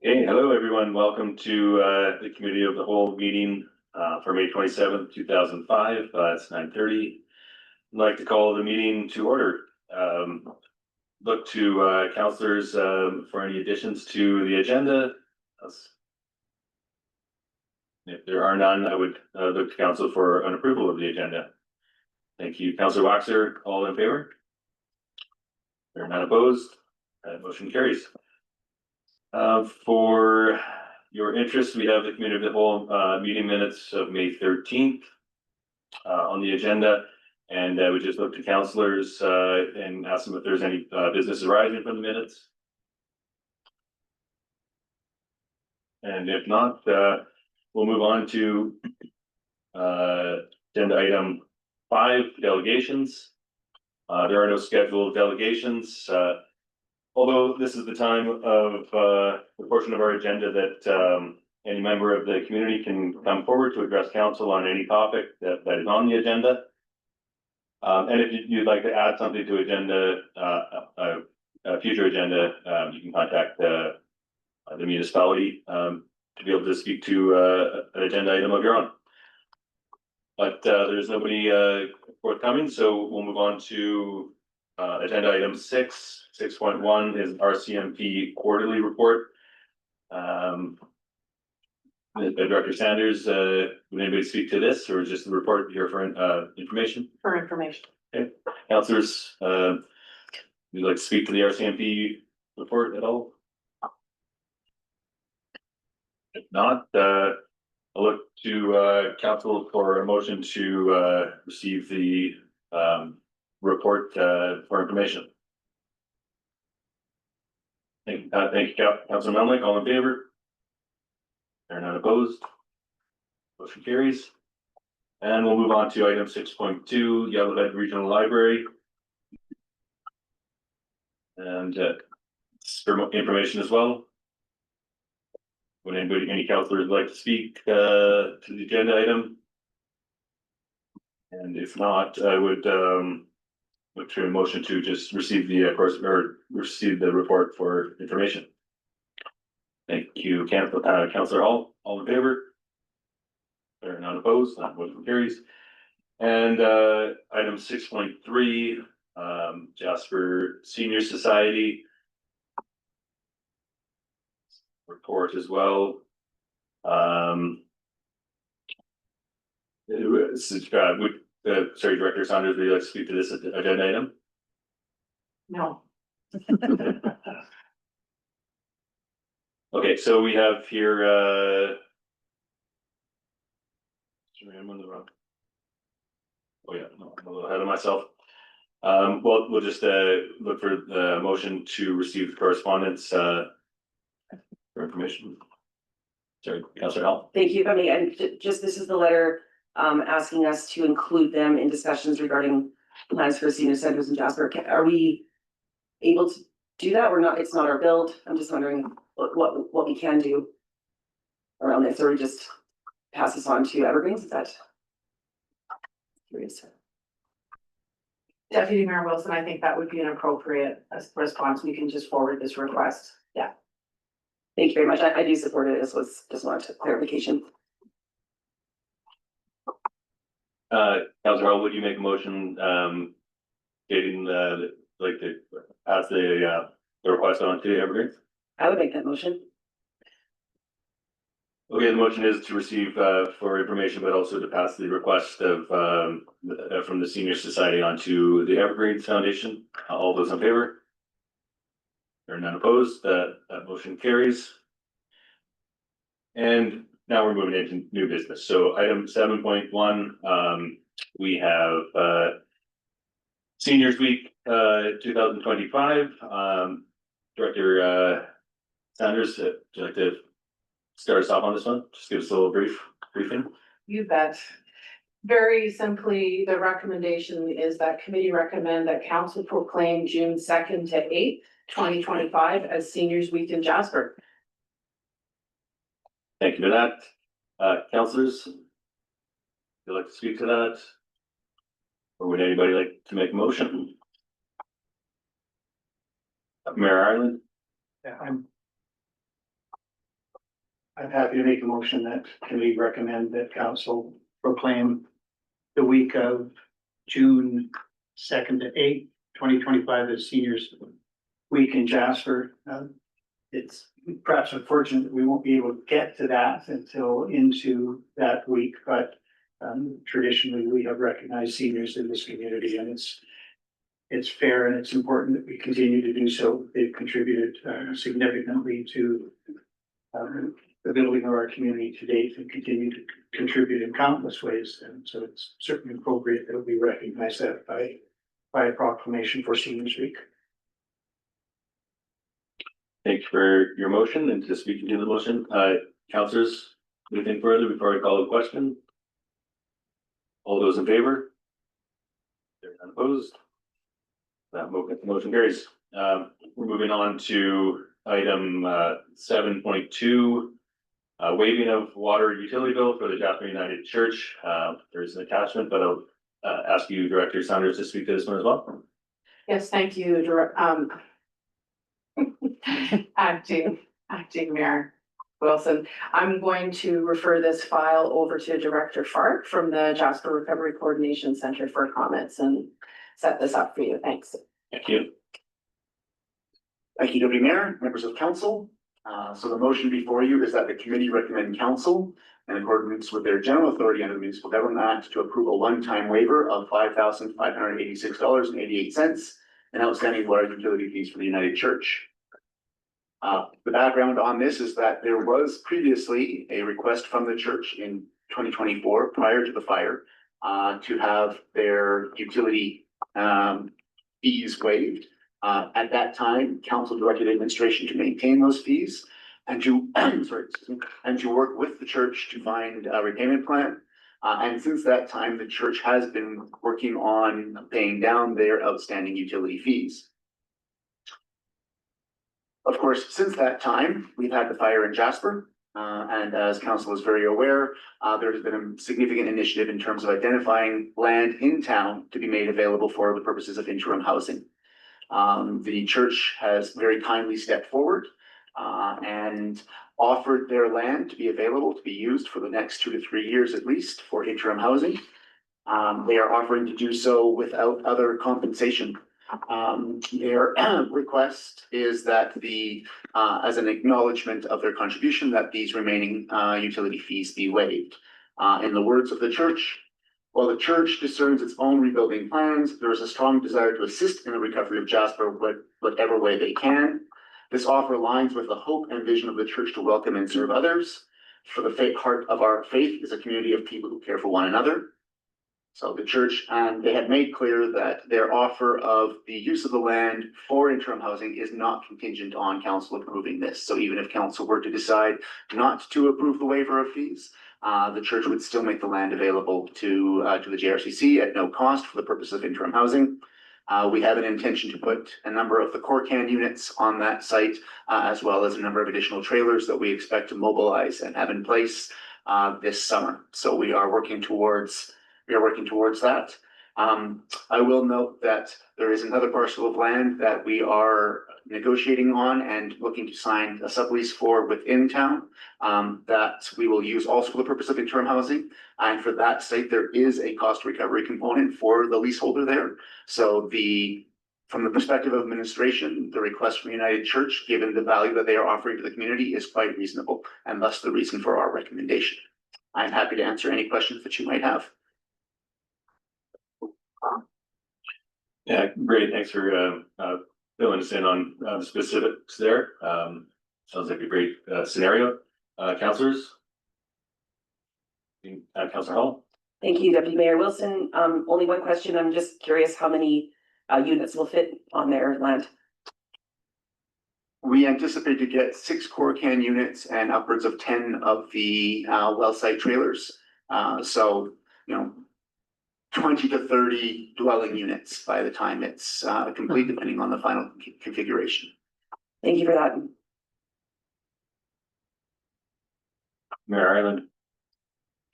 Hey, hello everyone. Welcome to the Committee of the Whole meeting for May 27th, 2005. It's 9:30. I'd like to call the meeting to order. Look to councillors for any additions to the agenda. If there are none, I would look to council for an approval of the agenda. Thank you. Councillor Waxer, all in favor? There are none opposed. Motion carries. For your interest, we have the Committee of the Whole meeting minutes of May 13th on the agenda. And we just look to councillors and ask them if there's any business arising from the minutes. And if not, we'll move on to agenda item 5, delegations. There are no scheduled delegations. Although this is the time of the portion of our agenda that any member of the community can come forward to address council on any topic that is on the agenda. And if you'd like to add something to agenda, a future agenda, you can contact the municipality to be able to speak to an agenda item of your own. But there's nobody forthcoming, so we'll move on to agenda item 6.1 is RCMP quarterly report. Director Sanders, would anybody speak to this or just the report here for information? For information. Okay, councillors, would you like to speak to the RCMP report at all? If not, I'll look to council for a motion to receive the report for information. Thank you, Councilor Melnick. All in favor? They're not opposed. Motion carries. And we'll move on to item 6.2, Yellowhead Regional Library. And for information as well. Would any councillors like to speak to the agenda item? And if not, I would look to a motion to just receive the receive the report for information. Thank you, Councillor Hall. All in favor? They're not opposed. That motion carries. And item 6.3, Jasper Senior Society report as well. Sorry, Director Saunders, would you like to speak to this agenda item? No. Okay, so we have here I'm on the wrong. Oh yeah, no, I'm a little ahead of myself. Well, we'll just look for the motion to receive correspondence for information. Sorry, Councillor Hall. Thank you. I mean, and just this is the letter asking us to include them in discussions regarding plans for senior centers in Jasper. Are we able to do that or not? It's not our build. I'm just wondering what we can do around this, or we just pass this on to Evergreens. Is that curious? Deputy Mayor Wilson, I think that would be an appropriate response. We can just forward this request. Yeah. Thank you very much. I do support it. This was just wanted clarification. Councillor Hall, would you make a motion getting pass the request on to Evergreens? I would make that motion. Okay, the motion is to receive for information, but also to pass the request of from the Senior Society onto the Evergreens Foundation. All those in favor? There are none opposed. That motion carries. And now we're moving into new business. So item 7.1, we have Seniors Week 2025. Director Sanders, would you like to start us off on this one? Just give us a little briefing. You bet. Very simply, the recommendation is that committee recommend that council proclaim June 2nd to 8th, 2025 as Seniors Week in Jasper. Thank you for that. Councillors, would you like to speak to that? Or would anybody like to make a motion? Mayor Ireland? Yeah, I'm happy to make a motion that we recommend that council proclaim the week of June 2nd to 8th, 2025 as Seniors Week in Jasper. It's perhaps unfortunate that we won't be able to get to that until into that week, but traditionally we have recognized seniors in this community, and it's fair and it's important that we continue to do so. They've contributed significantly to the building of our community to date and continue to contribute in countless ways. And so it's certainly appropriate that we recognize that by a proclamation for Seniors Week. Thank you for your motion, and to speak to the motion, councillors, anything further before I call the question? All those in favor? They're none opposed. That motion carries. We're moving on to item 7.2, waiving of water utility bill for the Jasper United Church. There's an attachment, but I'll ask you, Director Saunders, to speak to this one as well. Yes, thank you, Acting Mayor Wilson. I'm going to refer this file over to Director Fark from the Jasper Recovery Coordination Center for comments and set this up for you. Thanks. Thank you. Thank you, Deputy Mayor, members of council. So the motion before you is that the committee recommend council, in accordance with their general authority under the Municipal Government Act, to approve a one-time waiver of $5,586.88 in outstanding water utility fees for the United Church. The background on this is that there was previously a request from the church in 2024, prior to the fire, to have their utility fees waived. At that time, council directed administration to maintain those fees and to and to work with the church to find a repayment plan. And since that time, the church has been working on paying down their outstanding utility fees. Of course, since that time, we've had the fire in Jasper. And as council is very aware, there has been a significant initiative in terms of identifying land in town to be made available for the purposes of interim housing. The church has very kindly stepped forward and offered their land to be available to be used for the next 2 to 3 years at least for interim housing. They are offering to do so without other compensation. Their request is that as an acknowledgement of their contribution, that these remaining utility fees be waived. In the words of the church, while the church discerns its own rebuilding plans, there is a strong desire to assist in the recovery of Jasper whatever way they can. This offer aligns with the hope and vision of the church to welcome and serve others. For the heart of our faith is a community of people who care for one another. So the church, and they have made clear that their offer of the use of the land for interim housing is not contingent on council approving this. So even if council were to decide not to approve the waiver of fees, the church would still make the land available to the JRCC at no cost for the purpose of interim housing. We have an intention to put a number of the Corcan units on that site, as well as a number of additional trailers that we expect to mobilize and have in place this summer. So we are working towards that. I will note that there is another parcel of land that we are negotiating on and looking to sign a sublease for within town that we will use also for the purpose of interim housing. And for that site, there is a cost recovery component for the leaseholder there. So from the perspective of administration, the request from United Church, given the value that they are offering to the community, is quite reasonable, and thus the reason for our recommendation. I'm happy to answer any questions that you might have. Yeah, great. Thanks for filling us in on the specifics there. Sounds like a great scenario. Councillors? Councillor Hall? Thank you, Deputy Mayor Wilson. Only one question. I'm just curious how many units will fit on their land. We anticipate to get 6 Corcan units and upwards of 10 of the well site trailers. So, 20 to 30 dwelling units by the time it's complete, depending on the final configuration. Thank you for that. Mayor Ireland?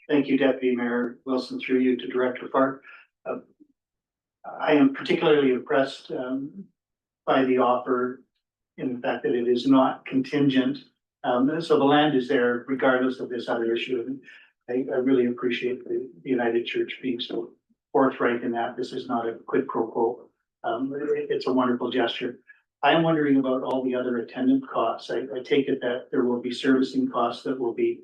Thank you, Deputy Mayor Wilson, through you to Director Fark. I am particularly impressed by the offer in the fact that it is not contingent So the land is there regardless of this other issue. And I really appreciate the United Church being so forthright in that. This is not a quid pro quo. It's a wonderful gesture. I am wondering about all the other attendant costs. I take it that there will be servicing costs that will be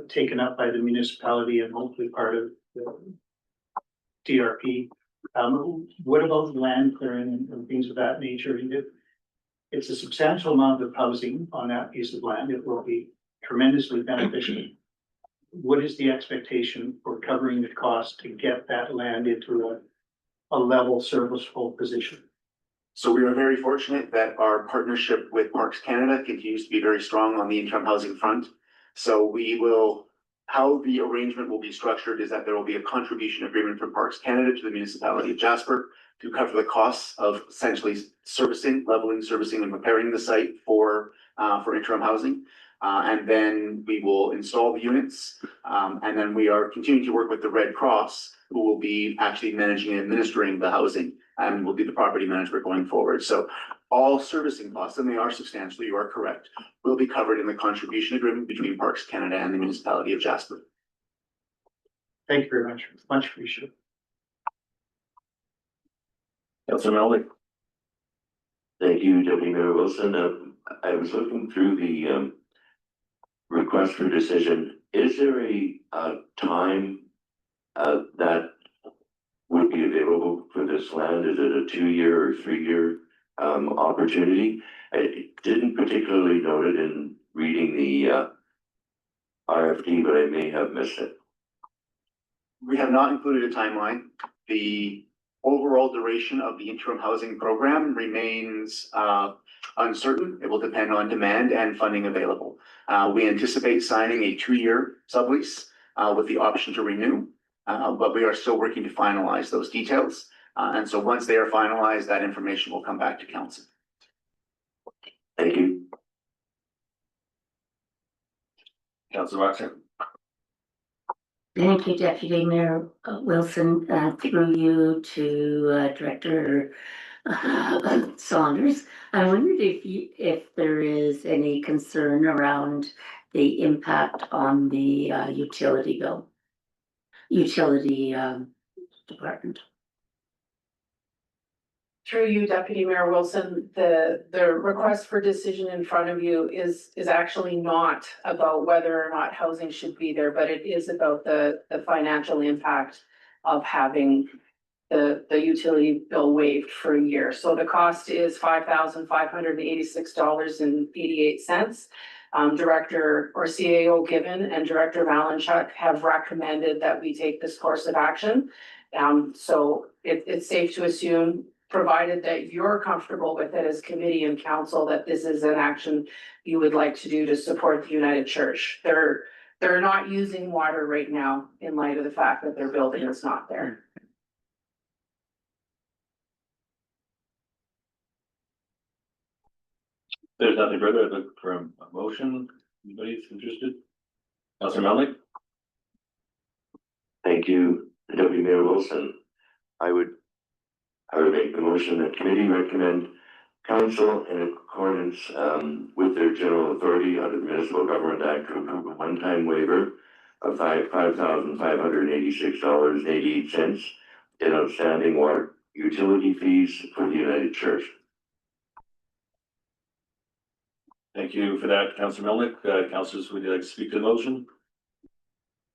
taken up by the municipality and hopefully part of the DRP. What about land clearing and things of that nature? It's a substantial amount of housing on that piece of land. It will be tremendously beneficial. What is the expectation for covering the cost to get that land into a level serviceable position? So we are very fortunate that our partnership with Parks Canada continues to be very strong on the interim housing front. So how the arrangement will be structured is that there will be a contribution agreement from Parks Canada to the municipality of Jasper to cover the costs of essentially leveling, servicing and repairing the site for interim housing. And then we will install the units. And then we are continuing to work with the Red Cross, who will be actually managing and administering the housing and will be the property manager going forward. So all servicing costs, and they are substantial, you are correct, will be covered in the contribution agreement between Parks Canada and the municipality of Jasper. Thank you very much. Much appreciated. Councillor Melnick. Thank you, Deputy Mayor Wilson. I was looking through the request for decision. Is there a time that would be available for this land? Is it a 2-year or 3-year opportunity? I didn't particularly note it in reading the RFP, but I may have missed it. We have not included a timeline. The overall duration of the interim housing program remains uncertain. It will depend on demand and funding available. We anticipate signing a 2-year sublease with the option to renew, but we are still working to finalize those details. And so once they are finalized, that information will come back to council. Thank you. Councillor Roxanne. Thank you, Deputy Mayor Wilson, through you to Director Saunders. I wondered if there is any concern around the impact on the utility department. Through you, Deputy Mayor Wilson, the request for decision in front of you is actually not about whether or not housing should be there, but it is about the financial impact of having the utility bill waived for a year. So the cost is $5,586.88. Director or CAO Given and Director Malinchuk have recommended that we take this course of action. So it's safe to assume, provided that you're comfortable with it as committee and council, that this is an action you would like to do to support the United Church. They're not using water right now in light of the fact that their building is not there. There's nothing further. I'd look for a motion. Anybody's interested? Councillor Melnick. Thank you, Deputy Mayor Wilson. I would make the motion that committee recommend council in accordance with their general authority under the Municipal Government Act to approve a one-time waiver of $5,586.88 in outstanding water utility fees for the United Church. Thank you for that, Councillor Melnick. Councillors, would you like to speak to the motion?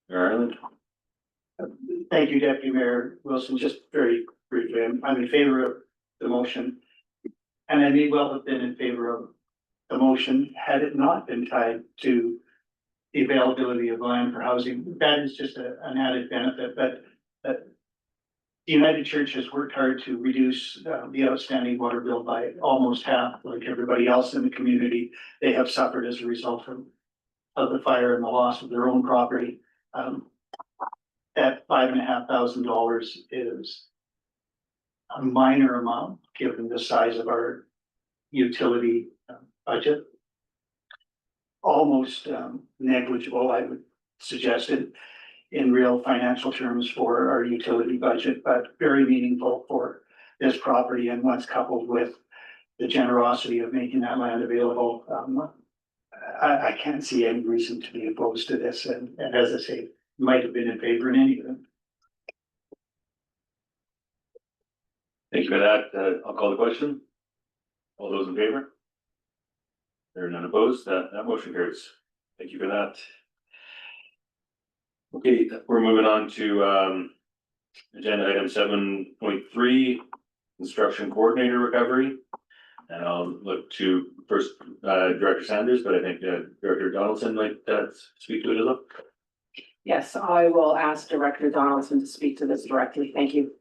Mayor Ireland. Thank you, Deputy Mayor Wilson. Just very briefly, I'm in favor of the motion. And I may well have been in favor of the motion had it not been tied to the availability of land for housing. That is just an added benefit, but the United Church has worked hard to reduce the outstanding water bill by almost half, like everybody else in the community. They have suffered as a result of the fire and the loss of their own property. That $5,500 is a minor amount given the size of our utility budget. Almost negligible, I would suggest it, in real financial terms for our utility budget, but very meaningful for this property. And once coupled with the generosity of making that land available, I can't see any reason to be opposed to this, and as I say, might have been in favor in any event. Thank you for that. I'll call the question. All those in favor? There are none opposed. That motion carries. Thank you for that. Okay, we're moving on to agenda item 7.3, construction coordinator recovery. And I'll look to first Director Sanders, but I think Director Donaldson might speak to it as well. Yes, I will ask Director Donaldson to speak to this directly. Thank you.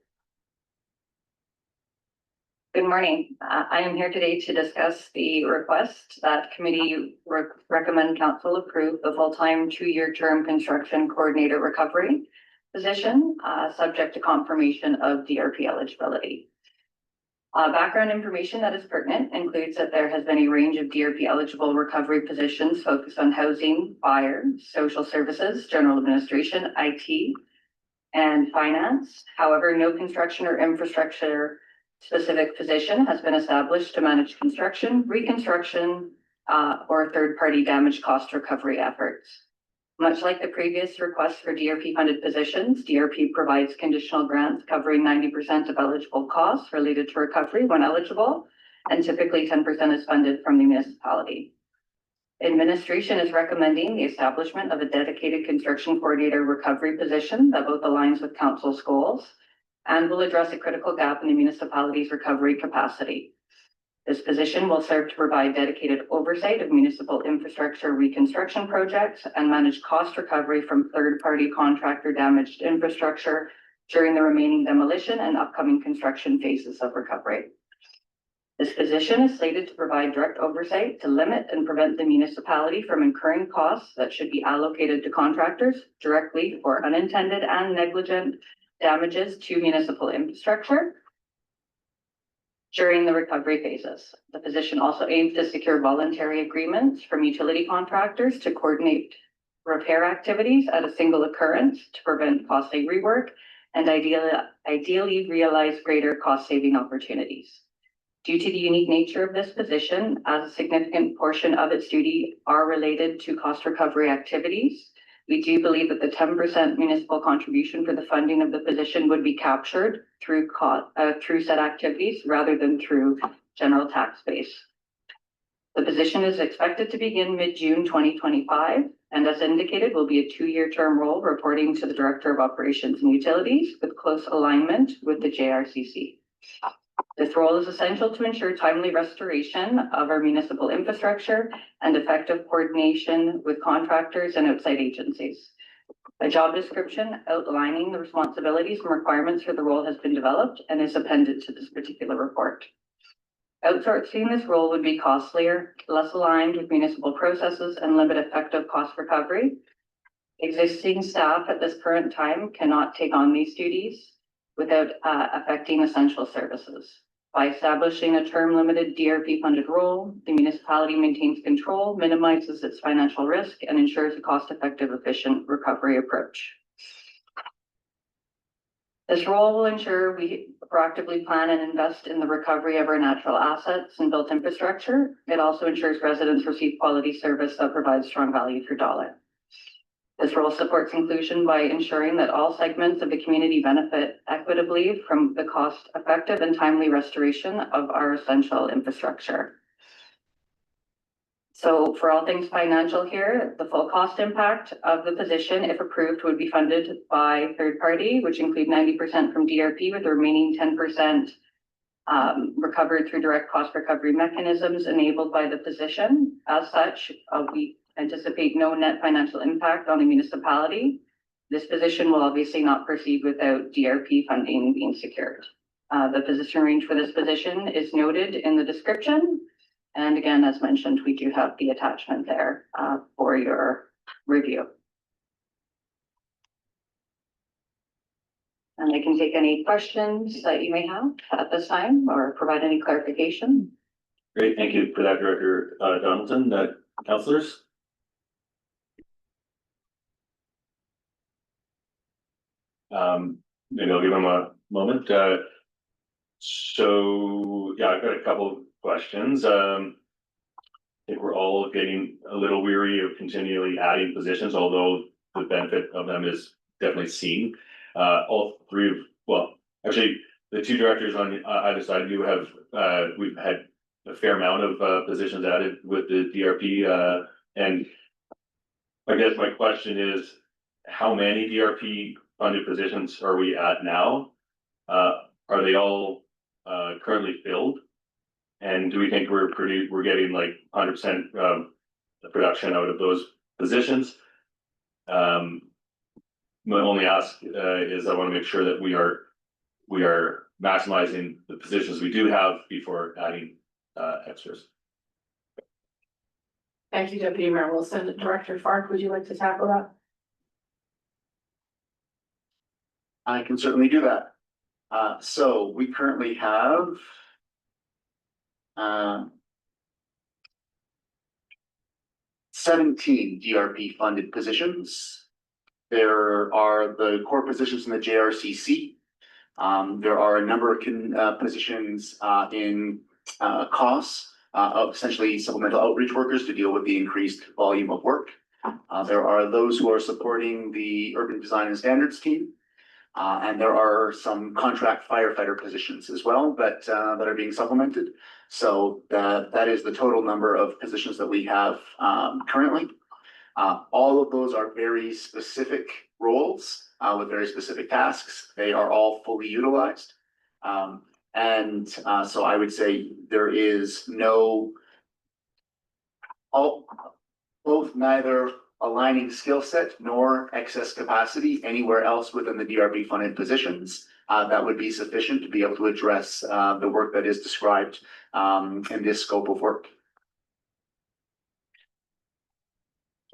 Good morning. I am here today to discuss the request that committee recommend council approve the full-time 2-year term construction coordinator recovery position, subject to confirmation of DRP eligibility. Background information that is pertinent includes that there has been a range of DRP eligible recovery positions focused on housing, fire, social services, general administration, IT, and finance. However, no construction or infrastructure specific position has been established to manage construction, reconstruction, or third-party damage cost recovery efforts. Much like the previous request for DRP funded positions, DRP provides conditional grants covering 90% of eligible costs related to recovery when eligible, and typically 10% is funded from the municipality. Administration is recommending the establishment of a dedicated construction coordinator recovery position that both aligns with council's goals and will address a critical gap in the municipality's recovery capacity. This position will serve to provide dedicated oversight of municipal infrastructure reconstruction projects and manage cost recovery from third-party contractor damaged infrastructure during the remaining demolition and upcoming construction phases of recovery. This position is slated to provide direct oversight to limit and prevent the municipality from incurring costs that should be allocated to contractors directly for unintended and negligent damages to municipal infrastructure during the recovery phases. The position also aims to secure voluntary agreements from utility contractors to coordinate repair activities at a single occurrence to prevent costly rework and ideally realize greater cost-saving opportunities. Due to the unique nature of this position, as a significant portion of its duty are related to cost recovery activities, we do believe that the 10% municipal contribution for the funding of the position would be captured through said activities rather than through general tax base. The position is expected to begin mid-June 2025, and as indicated, will be a 2-year term role reporting to the Director of Operations and Utilities with close alignment with the JRCC. This role is essential to ensure timely restoration of our municipal infrastructure and effective coordination with contractors and outside agencies. A job description outlining the responsibilities and requirements for the role has been developed and is appended to this particular report. Outsourcing this role would be costlier, less aligned with municipal processes, and limit effective cost recovery. Existing staff at this current time cannot take on these duties without affecting essential services. By establishing a term-limited DRP funded role, the municipality maintains control, minimizes its financial risk, and ensures a cost-effective, efficient recovery approach. This role will ensure we proactively plan and invest in the recovery of our natural assets and built infrastructure. It also ensures residents receive quality service that provides strong value for dollar. This role supports inclusion by ensuring that all segments of the community benefit equitably from the cost-effective and timely restoration of our essential infrastructure. So for all things financial here, the full cost impact of the position, if approved, would be funded by third party, which include 90% from DRP with the remaining 10% recovered through direct cost recovery mechanisms enabled by the position. As such, we anticipate no net financial impact on the municipality. This position will obviously not proceed without DRP funding being secured. The position range for this position is noted in the description. And again, as mentioned, we do have the attachment there for your review. And I can take any questions that you may have at this time or provide any clarification. Great, thank you for that, Director Donaldson. Councillors? Maybe I'll give them a moment. So yeah, I've got a couple of questions. think we're all getting a little weary of continually adding positions, although the benefit of them is definitely seen. All three of, well, actually, the two directors on either side of you have, we've had a fair amount of positions added with the DRP, and I guess my question is, how many DRP funded positions are we at now? Are they all currently filled? And do we think we're getting like 100% the production out of those positions? My only ask is I want to make sure that we are maximizing the positions we do have before adding extras. Thank you, Deputy Mayor Wilson. Director Fark, would you like to tackle that? I can certainly do that. So we currently have 17 DRP funded positions. There are the core positions in the JRCC. There are a number of positions in costs of essentially supplemental outreach workers to deal with the increased volume of work. There are those who are supporting the urban design and standards team. And there are some contract firefighter positions as well that are being supplemented. So that is the total number of positions that we have currently. All of those are very specific roles with very specific tasks. They are all fully utilized. So I would say there is both neither aligning skill set nor excess capacity anywhere else within the DRP funded positions that would be sufficient to be able to address the work that is described in this scope of work.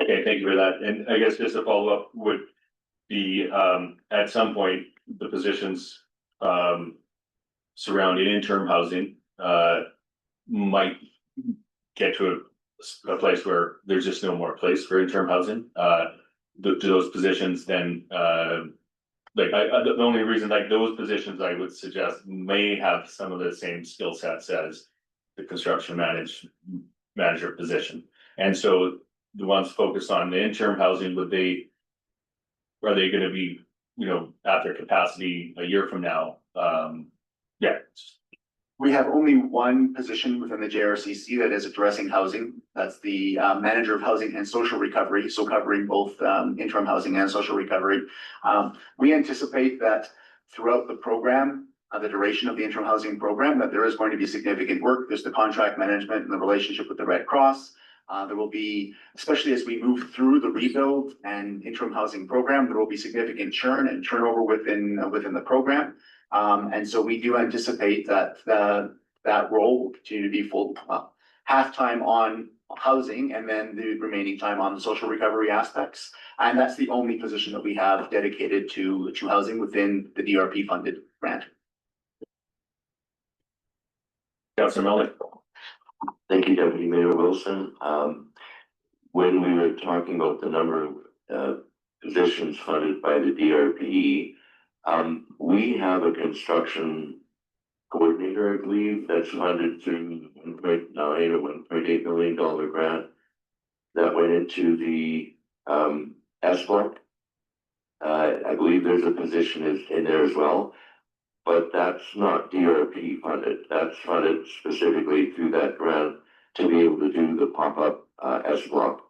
Okay, thank you for that. And I guess just a follow-up would be at some point, the positions surrounding interim housing might get to a place where there's just no more place for interim housing. Do those positions then, the only reason like those positions I would suggest may have some of the same skill sets as the construction manager position. And so the ones focused on the interim housing, are they going to be, at their capacity a year from now? Yeah. We have only one position within the JRCC that is addressing housing. That's the manager of housing and social recovery, so covering both interim housing and social recovery. We anticipate that throughout the program, the duration of the interim housing program, that there is going to be significant work. There's the contract management and the relationship with the Red Cross. There will be, especially as we move through the rebuild and interim housing program, there will be significant churn and turnover within the program. And so we do anticipate that that role will continue to be full, half time on housing and then the remaining time on the social recovery aspects. And that's the only position that we have dedicated to housing within the DRP funded grant. Councillor Melnick. Thank you, Deputy Mayor Wilson. When we were talking about the number of positions funded by the DRP, we have a construction coordinator, I believe, that's funded through $1.9 or $1.8 million grant that went into the S block. I believe there's a position in there as well, but that's not DRP funded. That's funded specifically through that grant to be able to do the pop-up S block,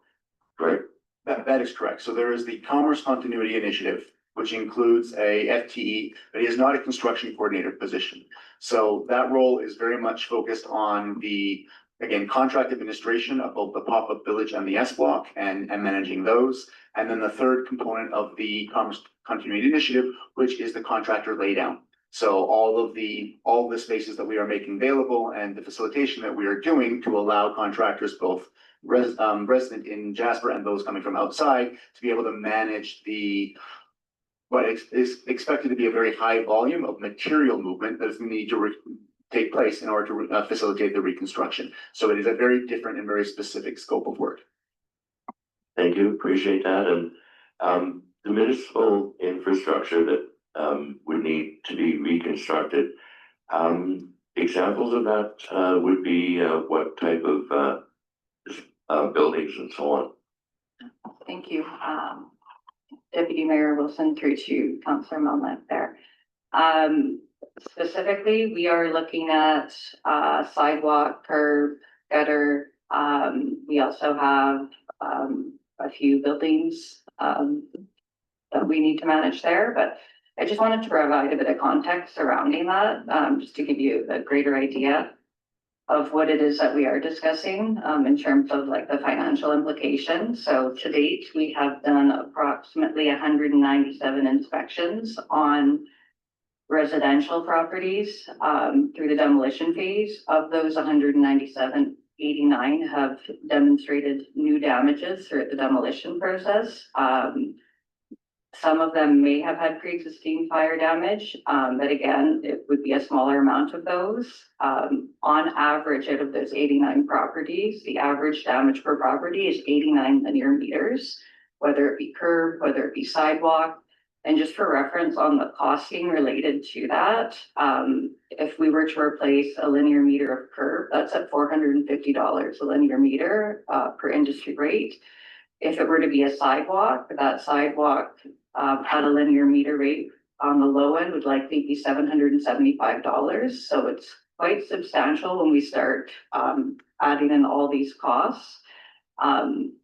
correct? That is correct. So there is the Commerce Continuity Initiative, which includes a FTE, but it is not a construction coordinator position. So that role is very much focused on the, again, contract administration of both the pop-up village and the S block and managing those. And then the third component of the Commerce Continuity Initiative, which is the contractor laydown. So all of the spaces that we are making available and the facilitation that we are doing to allow contractors, both resident in Jasper and those coming from outside, to be able to manage what is expected to be a very high volume of material movement that is needed to take place in order to facilitate the reconstruction. So it is a very different and very specific scope of work. Thank you, appreciate that. And the municipal infrastructure that would need to be reconstructed, examples of that would be what type of, is buildings and so on. Thank you, Deputy Mayor Wilson through to Councillor Melnick there. Specifically, we are looking at sidewalk, curb, gutter. We also have a few buildings that we need to manage there, but I just wanted to provide a bit of context surrounding that, just to give you a greater idea of what it is that we are discussing in terms of like the financial implications. So to date, we have done approximately 197 inspections on residential properties through the demolition phase. Of those 197, 89 have demonstrated new damages throughout the demolition process. Some of them may have had pre-existing fire damage, but again, it would be a smaller amount of those. On average, out of those 89 properties, the average damage per property is 89 linear meters, whether it be curb, whether it be sidewalk. And just for reference on the costing related to that, if we were to replace a linear meter of curb, that's at $450 a linear meter per industry rate. If it were to be a sidewalk, that sidewalk at a linear meter rate on the low end would likely be $775. So it's quite substantial when we start adding in all these costs.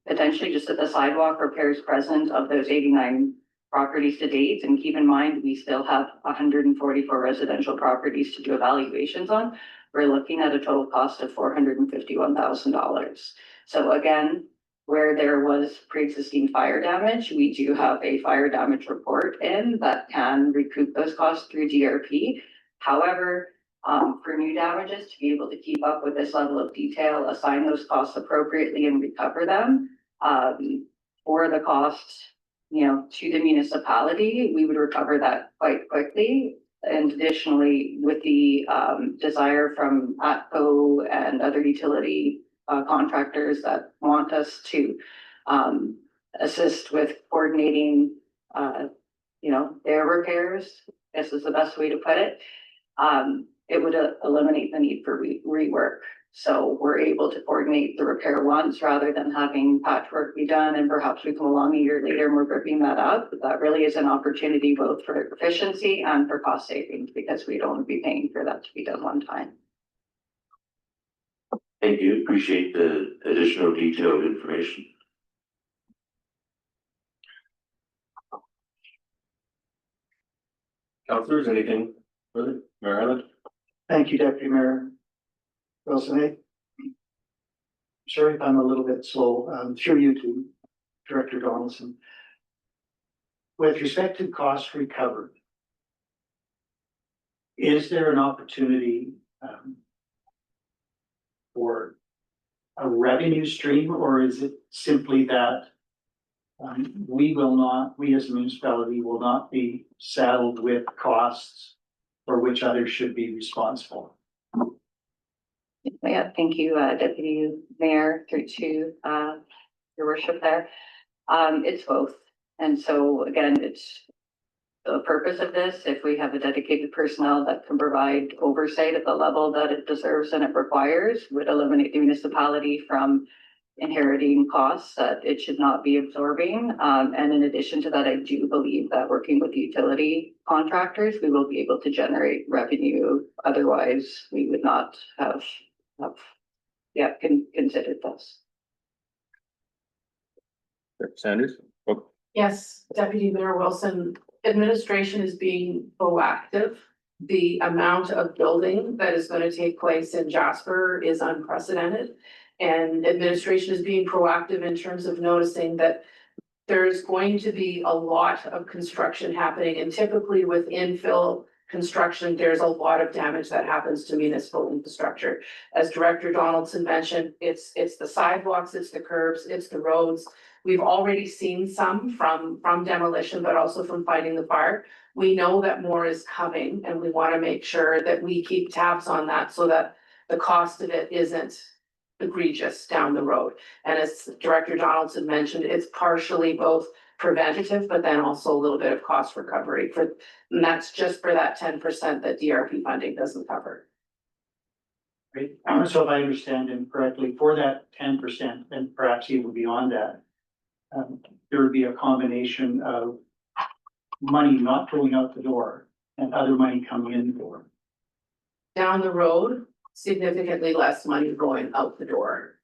Potentially just at the sidewalk repairs present of those 89 properties to date, and keep in mind, we still have 144 residential properties to do evaluations on. We're looking at a total cost of $451,000. So again, where there was pre-existing fire damage, we do have a fire damage report in that can recoup those costs through DRP. However, for new damages, to be able to keep up with this level of detail, assign those costs appropriately and recover them, for the cost, to the municipality, we would recover that quite quickly. And additionally, with the desire from ATCO and other utility contractors that want us to assist with coordinating, their repairs, this is the best way to put it, it would eliminate the need for rework. So we're able to coordinate the repair once rather than having patchwork be done and perhaps we come along a year later and we're ripping that up. That really is an opportunity both for efficiency and for cost savings because we don't be paying for that to be done one time. Thank you. Appreciate the additional detailed information. Councillors, anything further? Mayor Island? Thank you, Deputy Mayor Wilson. Sorry if I'm a little bit slow. Through you to Director Donaldson. With respect to costs recovered, is there an opportunity for a revenue stream, or is it simply that we as a municipality will not be saddled with costs for which others should be responsible? Yeah, thank you, Deputy Mayor, through to your worship there. It's both. And so again, it's the purpose of this. If we have a dedicated personnel that can provide oversight at the level that it deserves and it requires, would eliminate the municipality from inheriting costs that it should not be absorbing. And in addition to that, I do believe that working with utility contractors, we will be able to generate revenue. Otherwise, we would not have considered this. Sanders? Oh, Yes, Deputy Mayor Wilson, administration is being proactive. The amount of building that is going to take place in Jasper is unprecedented. And administration is being proactive in terms of noticing that there's going to be a lot of construction happening. And typically with infill construction, there's a lot of damage that happens to municipal infrastructure. As Director Donaldson mentioned, it's the sidewalks, it's the curbs, it's the roads. We've already seen some from demolition, but also from fighting the fire. We know that more is coming and we want to make sure that we keep tabs on that so that the cost of it isn't egregious down the road. And as Director Donaldson mentioned, it's partially both preventative, but then also a little bit of cost recovery and that's just for that 10% that DRP funding doesn't cover. Right, so if I understand him correctly, for that 10%, and perhaps even beyond that, there would be a combination of money not going out the door and other money coming in the door. Down the road, significantly less money going out the door.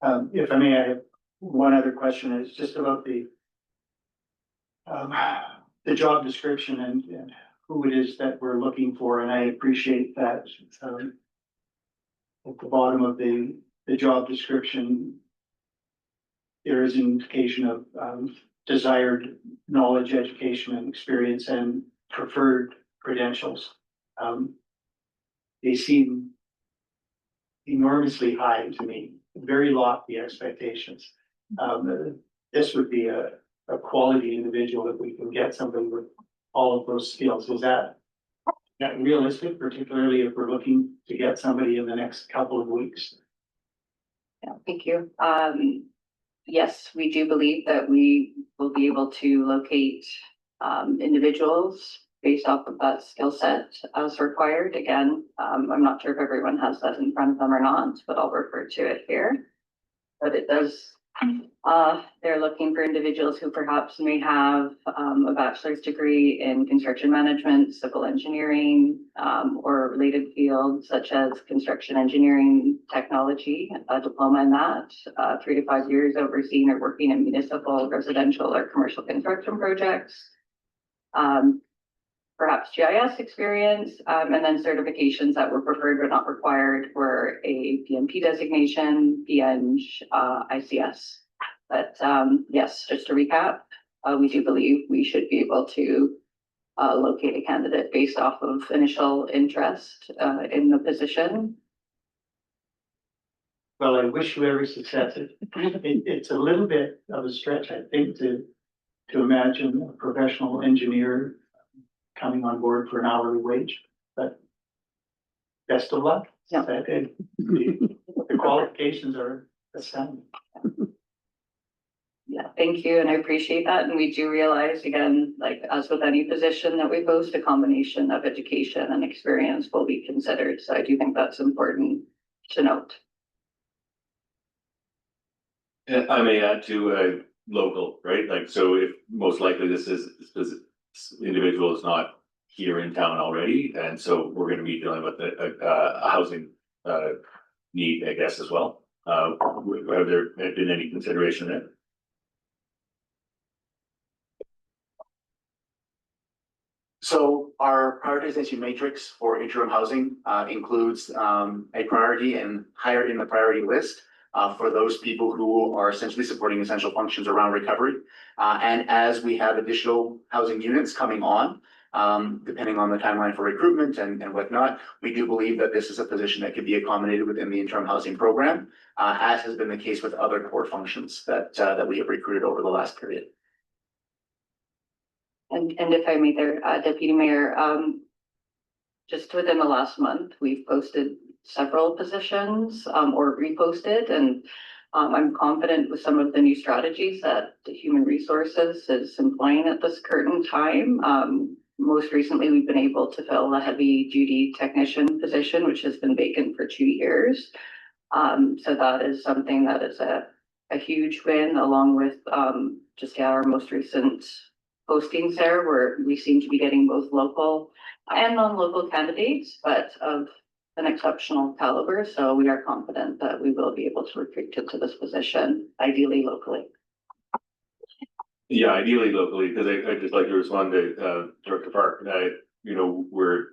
If I may, I have one other question, it's just about the job description and who it is that we're looking for, and I appreciate that, at the bottom of the job description, there is an indication of, desired knowledge, education, and experience, and preferred credentials. They seem enormously high to me, very lofty expectations. This would be a quality individual if we can get somebody with all of those skills. Is that realistic, particularly if we're looking to get somebody in the next couple of weeks? Yeah, thank you. Yes, we do believe that we will be able to locate individuals based off of that skill set as required. Again, I'm not sure if everyone has that in front of them or not, but I'll refer to it here. But it does, they're looking for individuals who perhaps may have a bachelor's degree in construction management, civil engineering, or related fields such as construction engineering technology, a diploma in that, 3 to 5 years overseeing or working in municipal, residential, or commercial construction projects. Perhaps GIS experience, and then certifications that were preferred but not required were a PMP designation, PNG, ICS. But yes, just to recap, we do believe we should be able to locate a candidate based off of initial interest in the position. Well, I wish you every success. It's a little bit of a stretch, I think, to imagine a professional engineer coming on board for an hourly wage, but best of luck. Yeah. The qualifications are astounding. Yeah, thank you, and I appreciate that. And we do realize, again, like as with any position that we post, a combination of education and experience will be considered. So I do think that's important to note. I may add to local, right? Like, so if most likely this individual is not here in town already, and so we're gonna be dealing with a housing need, I guess, as well. Have there been any consideration there? So our prioritization matrix for interim housing includes a priority and higher in the priority list for those people who are essentially supporting essential functions around recovery. And as we have additional housing units coming on, depending on the timeline for recruitment and whatnot, we do believe that this is a position that could be accommodated within the interim housing program, as has been the case with other core functions that we have recruited over the last period. And if I may there, Deputy Mayor, just within the last month, we've posted several positions or reposted, and I'm confident with some of the new strategies that the Human Resources is employing at this current time. Most recently, we've been able to fill a heavy duty technician position, which has been vacant for 2 years. So that is something that is a huge win, along with just our most recent postings there, where we seem to be getting both local and non-local candidates, but of an exceptional caliber. So we are confident that we will be able to recruit into this position, ideally locally. Yeah, ideally locally, because I'd just like to respond to Director Park. You know, we're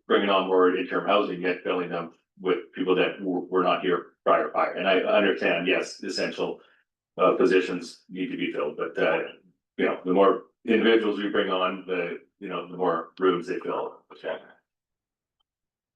bringing on more interim housing, yet filling them with people that were not here prior to fire. And I understand, yes, essential positions need to be filled, but you know, the more individuals we bring on, the more rooms they fill.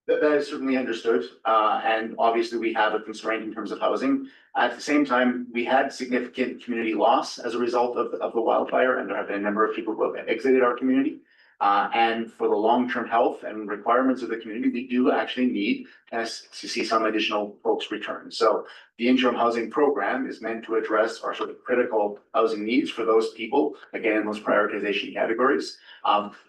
That is certainly understood, and obviously we have a constraint in terms of housing. At the same time, we had significant community loss as a result of the wildfire, and there have been a number of people who have exited our community. And for the long-term health and requirements of the community, we do actually need to see some additional folks return. So the interim housing program is meant to address our sort of critical housing needs for those people, again, in those prioritization categories.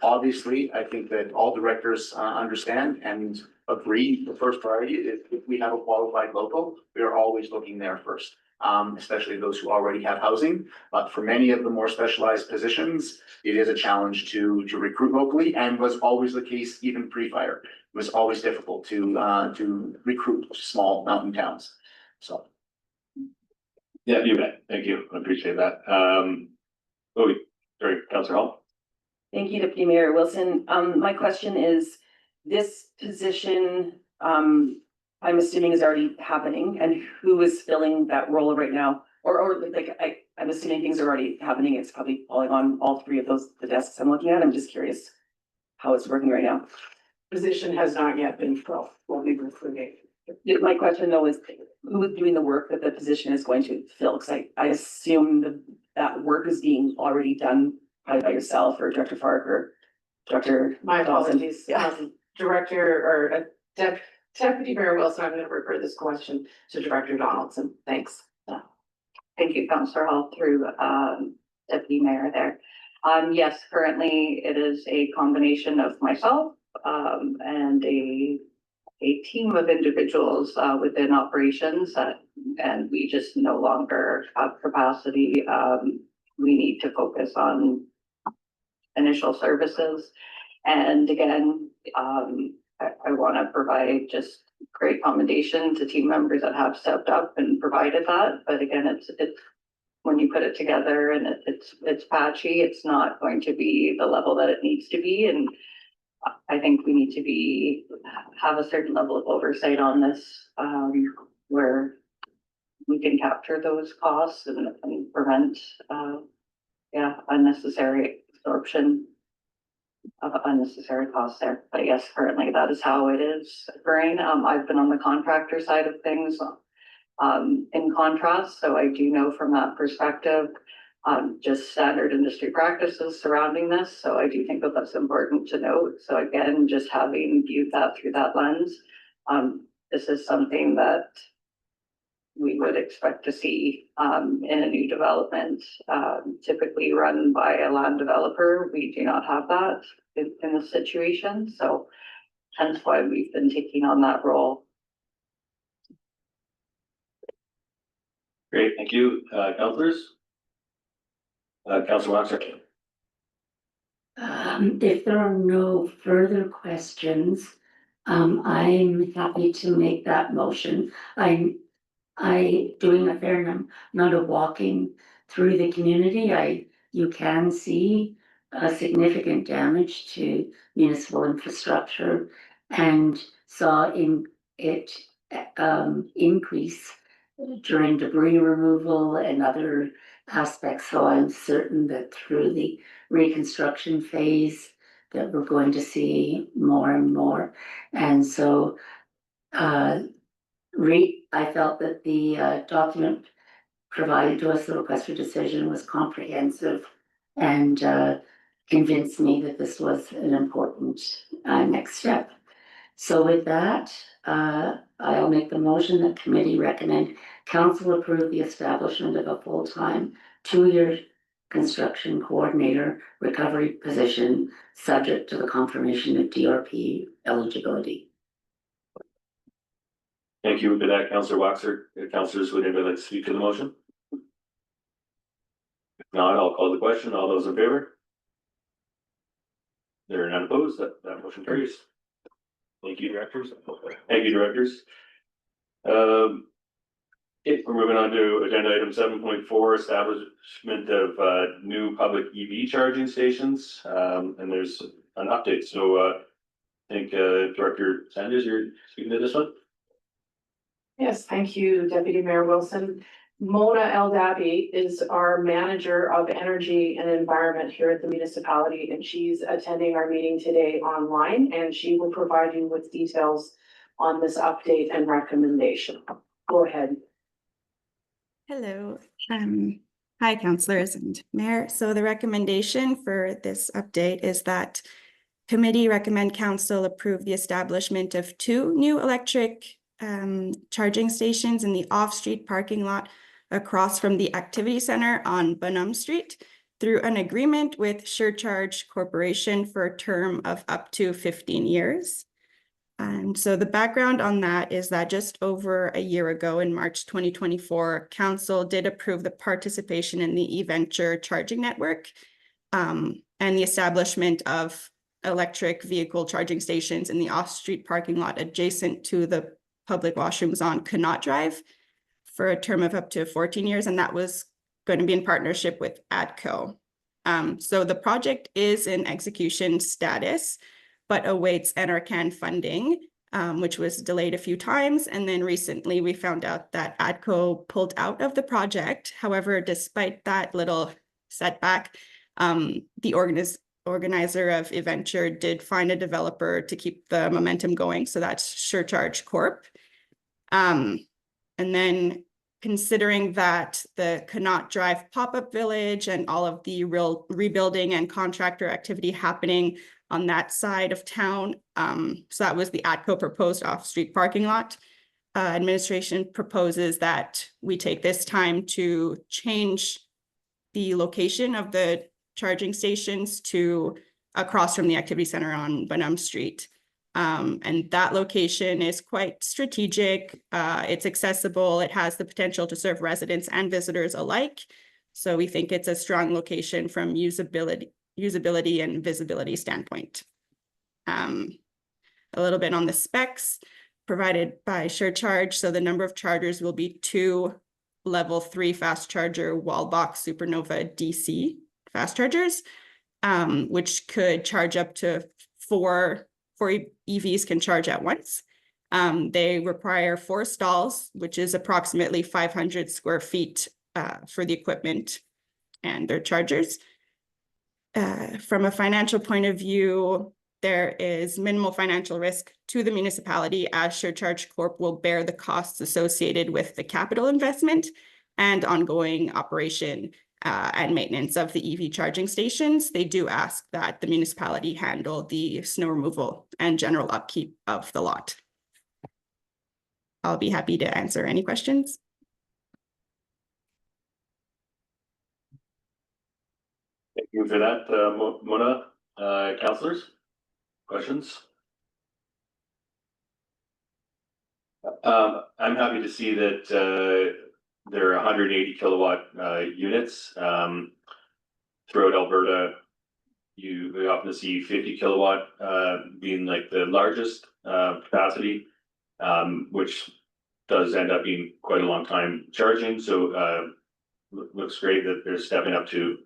Obviously, I think that all directors understand and agree, the first priority is if we have a qualified local, we are always looking there first. Especially those who already have housing, but for many of the more specialized positions, it is a challenge to recruit locally and was always the case even pre-fire. It was always difficult to recruit small mountain towns, so. Yeah, you bet. Thank you. I appreciate that. Sorry, Councillor Hall. Thank you, Deputy Mayor Wilson. My question is, this position, I'm assuming is already happening, and who is filling that role right now? Or like, I'm assuming things are already happening. It's probably falling on all three of the desks I'm looking at. I'm just curious how it's working right now. Position has not yet been filled. We'll be recruiting. My question though is, who is doing the work that the position is going to fill? Because I assume that work is being already done either by yourself or Director Fark or Director. My Dawson. apologies, Yeah. Director or Deputy Mayor Wilson, I'm gonna refer this question to Director Donaldson. Thanks. Thank you, Councillor Hall, through Deputy Mayor there. Yes, currently it is a combination of myself and a team of individuals within operations and we just no longer have capacity. We need to focus on initial services. And again, I want to provide just great commendation to team members that have stepped up and provided that. But again, it's when you put it together and it's patchy, it's not going to be the level that it needs to be. And I think we need to have a certain level of oversight on this, where we can capture those costs and prevent, unnecessary absorption of unnecessary costs there. But yes, currently that is how it is occurring. I've been on the contractor side of things, in contrast, so I do know from that perspective, just standard industry practices surrounding this. So I do think that that's important to note. So again, just having viewed that through that lens, this is something that we would expect to see in a new development, typically run by a land developer. We do not have that in this situation. So hence why we've been taking on that role. Great, thank you. Councillors? Councillor Waxer. If there are no further questions, I'm happy to make that motion. I doing a fair amount of walking through the community. You can see significant damage to municipal infrastructure and saw it increase during debris removal and other aspects. So I'm certain that through the reconstruction phase that we're going to see more and more. And so I felt that the document provided to us, the request for decision, was comprehensive and convinced me that this was an important next step. So with that, I'll make the motion that committee recommend council approve the establishment of a full-time 2-year construction coordinator recovery position subject to the confirmation of DRP eligibility. Thank you for that, Councillor Waxer. Councillors, would anybody like to speak to the motion? If not, I'll call the question. All those in favor? There are none opposed. That motion carries. Thank you, directors. Thank you, directors. We're moving on to agenda item 7.4, establishment of new public EV charging stations. And there's an update. So I think Director Sanders, you're speaking to this one. Yes, thank you, Deputy Mayor Wilson. Mona Eldabi is our manager of energy and environment here at the municipality, and she's attending our meeting today online, and she will provide you with details on this update and recommendation. Go ahead. Hello. Hi, councillors and mayor. So the recommendation for this update is that committee recommend council approve the establishment of 2 new electric charging stations in the off-street parking lot across from the activity center on Bunham Street through an agreement with SureCharge Corporation for a term of up to 15 years. And so the background on that is that just over a year ago in March 2024, council did approve the participation in the eVenture charging network and the establishment of electric vehicle charging stations in the off-street parking lot adjacent to the public washrooms on Connaught Drive for a term of up to 14 years, and that was going to be in partnership with ADCO. So the project is in execution status, but awaits NRCan funding, which was delayed a few times. And then recently we found out that ADCO pulled out of the project. However, despite that little setback, the organizer of eVenture did find a developer to keep the momentum going. So that's Surcharge Corp. And then considering that the Connaught Drive pop-up village and all of the real rebuilding and contractor activity happening on that side of town. So that was the ADCO proposed off-street parking lot. Administration proposes that we take this time to change the location of the charging stations to across from the activity center on Benham Street. And that location is quite strategic. It's accessible. It has the potential to serve residents and visitors alike. So we think it's a strong location from usability and visibility standpoint. A little bit on the specs provided by Surcharge. So the number of chargers will be 2 level 3 fast charger Wallbox Supernova DC fast chargers, which could charge up to 4 EVs can charge at once. They require 4 stalls, which is approximately 500 square feet for the equipment and their chargers. From a financial point of view, there is minimal financial risk to the municipality as Surcharge Corp will bear the costs associated with the capital investment and ongoing operation and maintenance of the EV charging stations. They do ask that the municipality handle the snow removal and general upkeep of the lot. I'll be happy to answer any questions. Thank you for that, Mona. Councillors, questions? I'm happy to see that there are 180 kilowatt units. Throughout Alberta, we often see 50 kilowatt being like the largest capacity, which does end up being quite a long time charging. So looks great that they're stepping up to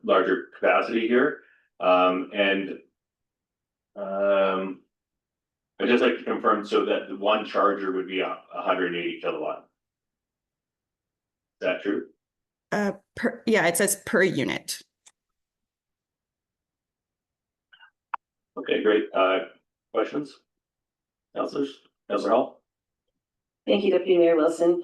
larger capacity here. I'd just like to confirm so that the one charger would be 180 kilowatt. Is that true? Yeah, it says per unit. Okay, great. Questions? Councillors? Councillor Hall? Thank you, Deputy Mayor Wilson.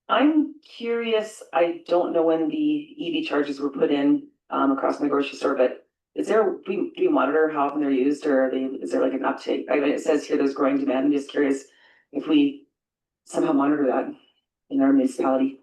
I'm curious, I don't know when the EV chargers were put in across my grocery store, but is there, do you monitor how often they're used, or is there like an uptake? I mean, it says here there's growing demand. I'm just curious if we somehow monitor that in our municipality.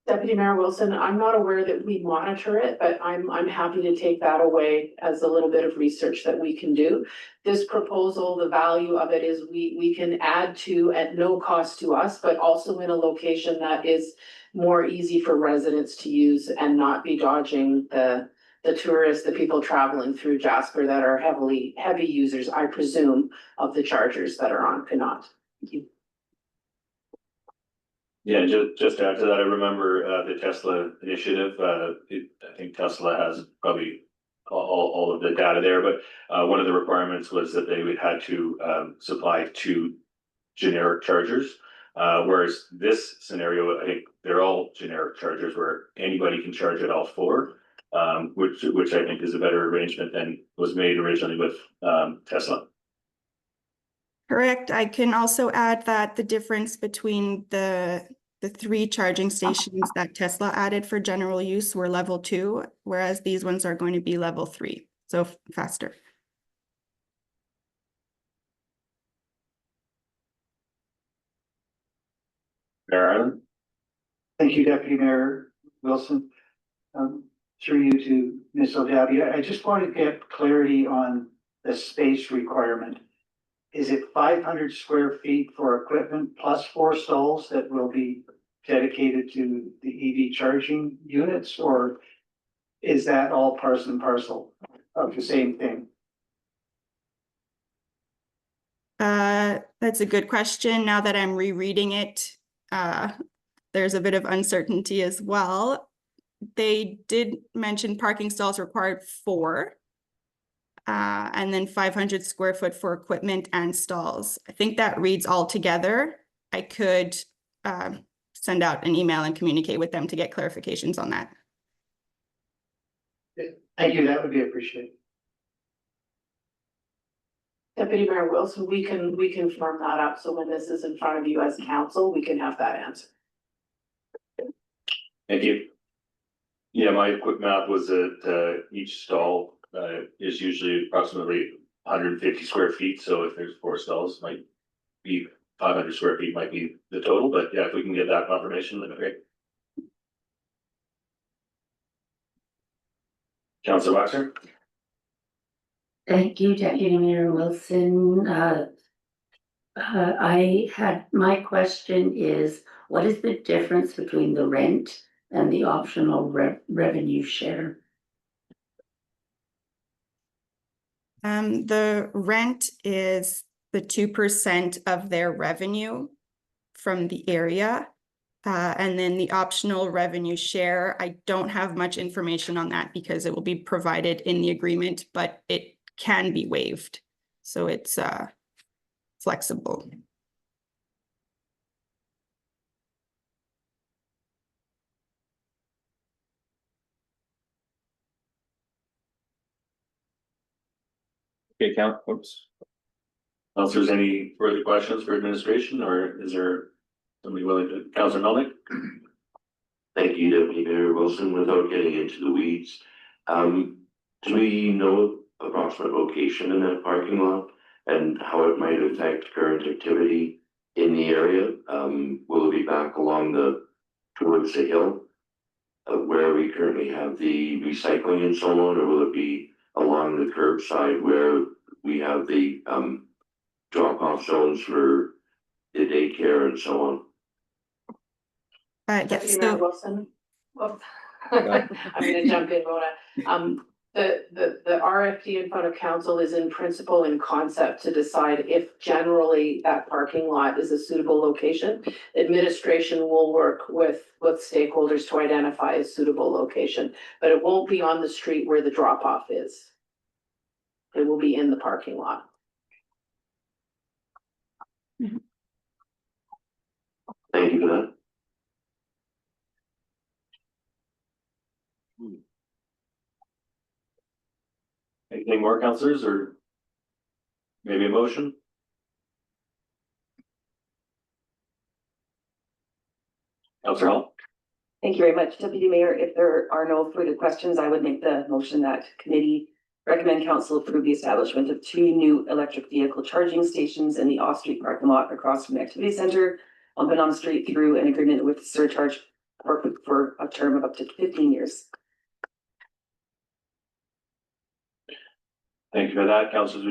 Deputy Mayor Wilson, I'm not aware that we monitor it, but I'm happy to take that away as a little bit of research that we can do. This proposal, the value of it is we can add to at no cost to us, but also in a location that is more easy for residents to use and not be dodging the tourists, the people traveling through Jasper that are heavy users, I presume, of the chargers that are on Connaught. Thank you. Yeah, just to add to that, I remember the Tesla initiative. I think Tesla has probably all of the data there, but one of the requirements was that they would had to supply 2 generic chargers. Whereas this scenario, I think they're all generic chargers where anybody can charge at all 4, which I think is a better arrangement than was made originally with Tesla. Correct. I can also add that the difference between the 3 charging stations that Tesla added for general use were level 2, whereas these ones are going to be level 3, so faster. Mayor Island? Thank you, Deputy Mayor Wilson. Through you to Ms. O'Dabby, I just want to get clarity on the space requirement. Is it 500 square feet for equipment plus 4 stalls that will be dedicated to the EV charging units, or is that all parcel and parcel of the same thing? That's a good question. Now that I'm rereading it, there's a bit of uncertainty as well. They did mention parking stalls required 4. And then 500 square foot for equipment and stalls. I think that reads all together. I could send out an email and communicate with them to get clarifications on that. Thank you, that would be appreciated. Deputy Mayor Wilson, we can firm that up, so when this is in front of you as council, we can have that answer. Thank you. Yeah, my quick math was that each stall is usually approximately 150 square feet, so if there's 4 stalls, might be 500 square feet might be the total, but yeah, if we can get that confirmation, that'd be great. Councillor Waxer? Thank you, Deputy Mayor Wilson. My question is, what is the difference between the rent and the optional revenue share? The rent is the 2% of their revenue from the area. And then the optional revenue share, I don't have much information on that because it will be provided in the agreement, but it can be waived. So it's flexible. Okay, Councillors, any further questions for administration, or is there somebody willing to, Councillor Melnick? Thank you, Deputy Mayor Wilson. Without getting into the weeds, do we know approximate location in that parking lot and how it might affect current activity in the area? Will it be back along towards the hill where we currently have the recycling and so on, or will it be along the curbside where we have the drop-off zones for the daycare and so on? Yes, Deputy Mayor Wilson. Well, I'm gonna jump in, Mona. The RFP in front of council is in principle and concept to decide if generally that parking lot is a suitable location. Administration will work with stakeholders to identify a suitable location, but it won't be on the street where the drop-off is. It will be in the parking lot. Thank you for that. Anything more, councillors, or maybe a motion? Councillor Hall? Thank you very much, Deputy Mayor. If there are no further questions, I would make the motion that committee recommend council approve the establishment of 2 new electric vehicle charging stations in the off-street parking lot across from the activity center on Benham Street through an agreement with surcharge for a term of up to 15 years. Thank you for that. Councillors,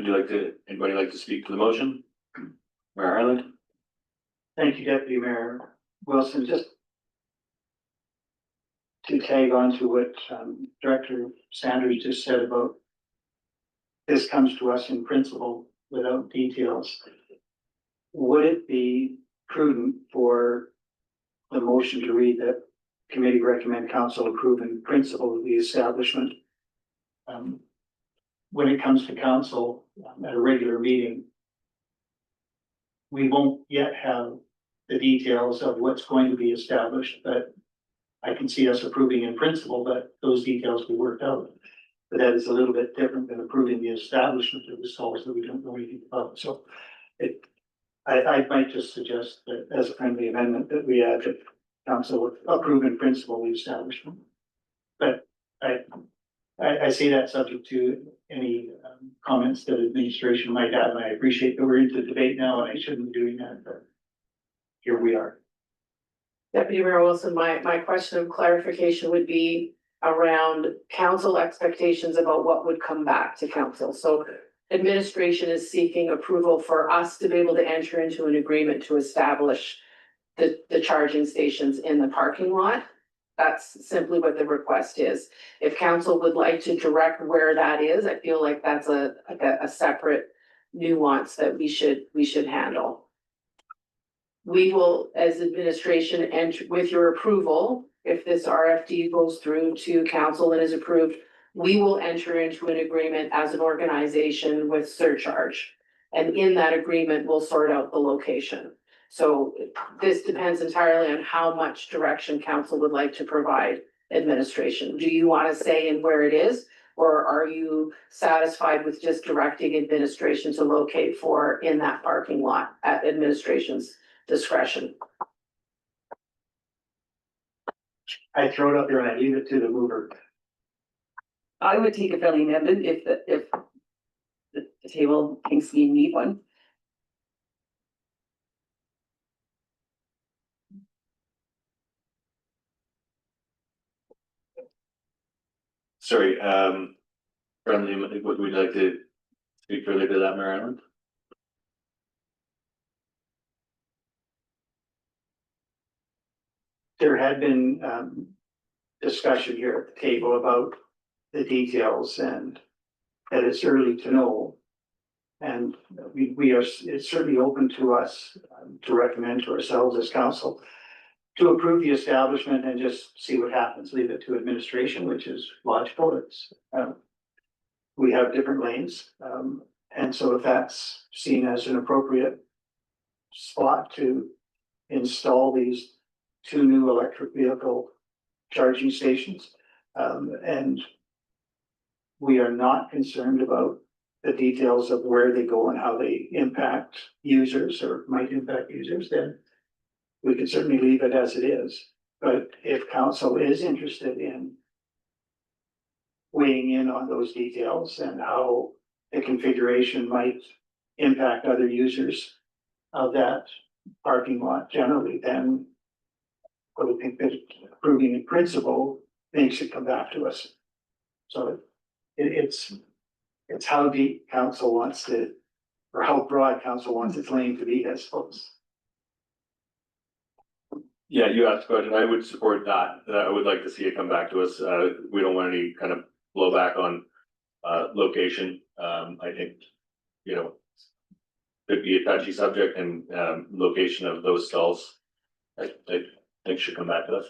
anybody like to speak to the motion? Mayor Ireland? Thank you, Deputy Mayor Wilson. Just to tag on to what Director Sanders just said about this comes to us in principle without details. Would it be prudent for the motion to read that committee recommend council approve in principle of the establishment? When it comes to council at a regular meeting, we won't yet have the details of what's going to be established, but I can see us approving in principle that those details be worked out. But that is a little bit different than approving the establishment of the stalls that we don't know anything about. So I might just suggest that as a friendly amendment that we add that council approve in principle the establishment. But I see that subject to any comments that administration might have, and I appreciate that we're into debate now and I shouldn't be doing that, but here we are. Deputy Mayor Wilson, my question of clarification would be around council expectations about what would come back to council. So administration is seeking approval for us to be able to enter into an agreement to establish the charging stations in the parking lot. That's simply what the request is. If council would like to direct where that is, I feel like that's a separate nuance that we should handle. We will, as administration, and with your approval, if this RFD goes through to council and is approved, we will enter into an agreement as an organization with surcharge. And in that agreement, we'll sort out the location. So this depends entirely on how much direction council would like to provide administration. Do you want to say in where it is? Or are you satisfied with just directing administration to locate for in that parking lot at administration's discretion? I throw it up there and I leave it to the mover. I would take a friendly amendment if the table thinks we need one. Sorry, friendly, would we like to speak further to that, Marilyn? There had been discussion here at the table about the details and that it's early to know. And we are, it's certainly open to us to recommend to ourselves as council to approve the establishment and just see what happens, leave it to administration, which is logical. It's we have different lanes. And so if that's seen as an appropriate spot to install these 2 new electric vehicle charging stations, and we are not concerned about the details of where they go and how they impact users or might impact users, then we could certainly leave it as it is. But if council is interested in weighing in on those details and how the configuration might impact other users of that parking lot generally, then I would think that approving in principle makes it come back to us. So it's how deep council wants to, or how broad council wants its lane to be, I suppose. Yeah, you asked a question. I would support that. I would like to see it come back to us. We don't want any kind of blowback on location. I think, you know, could be a touchy subject, and location of those stalls, I think should come back to us.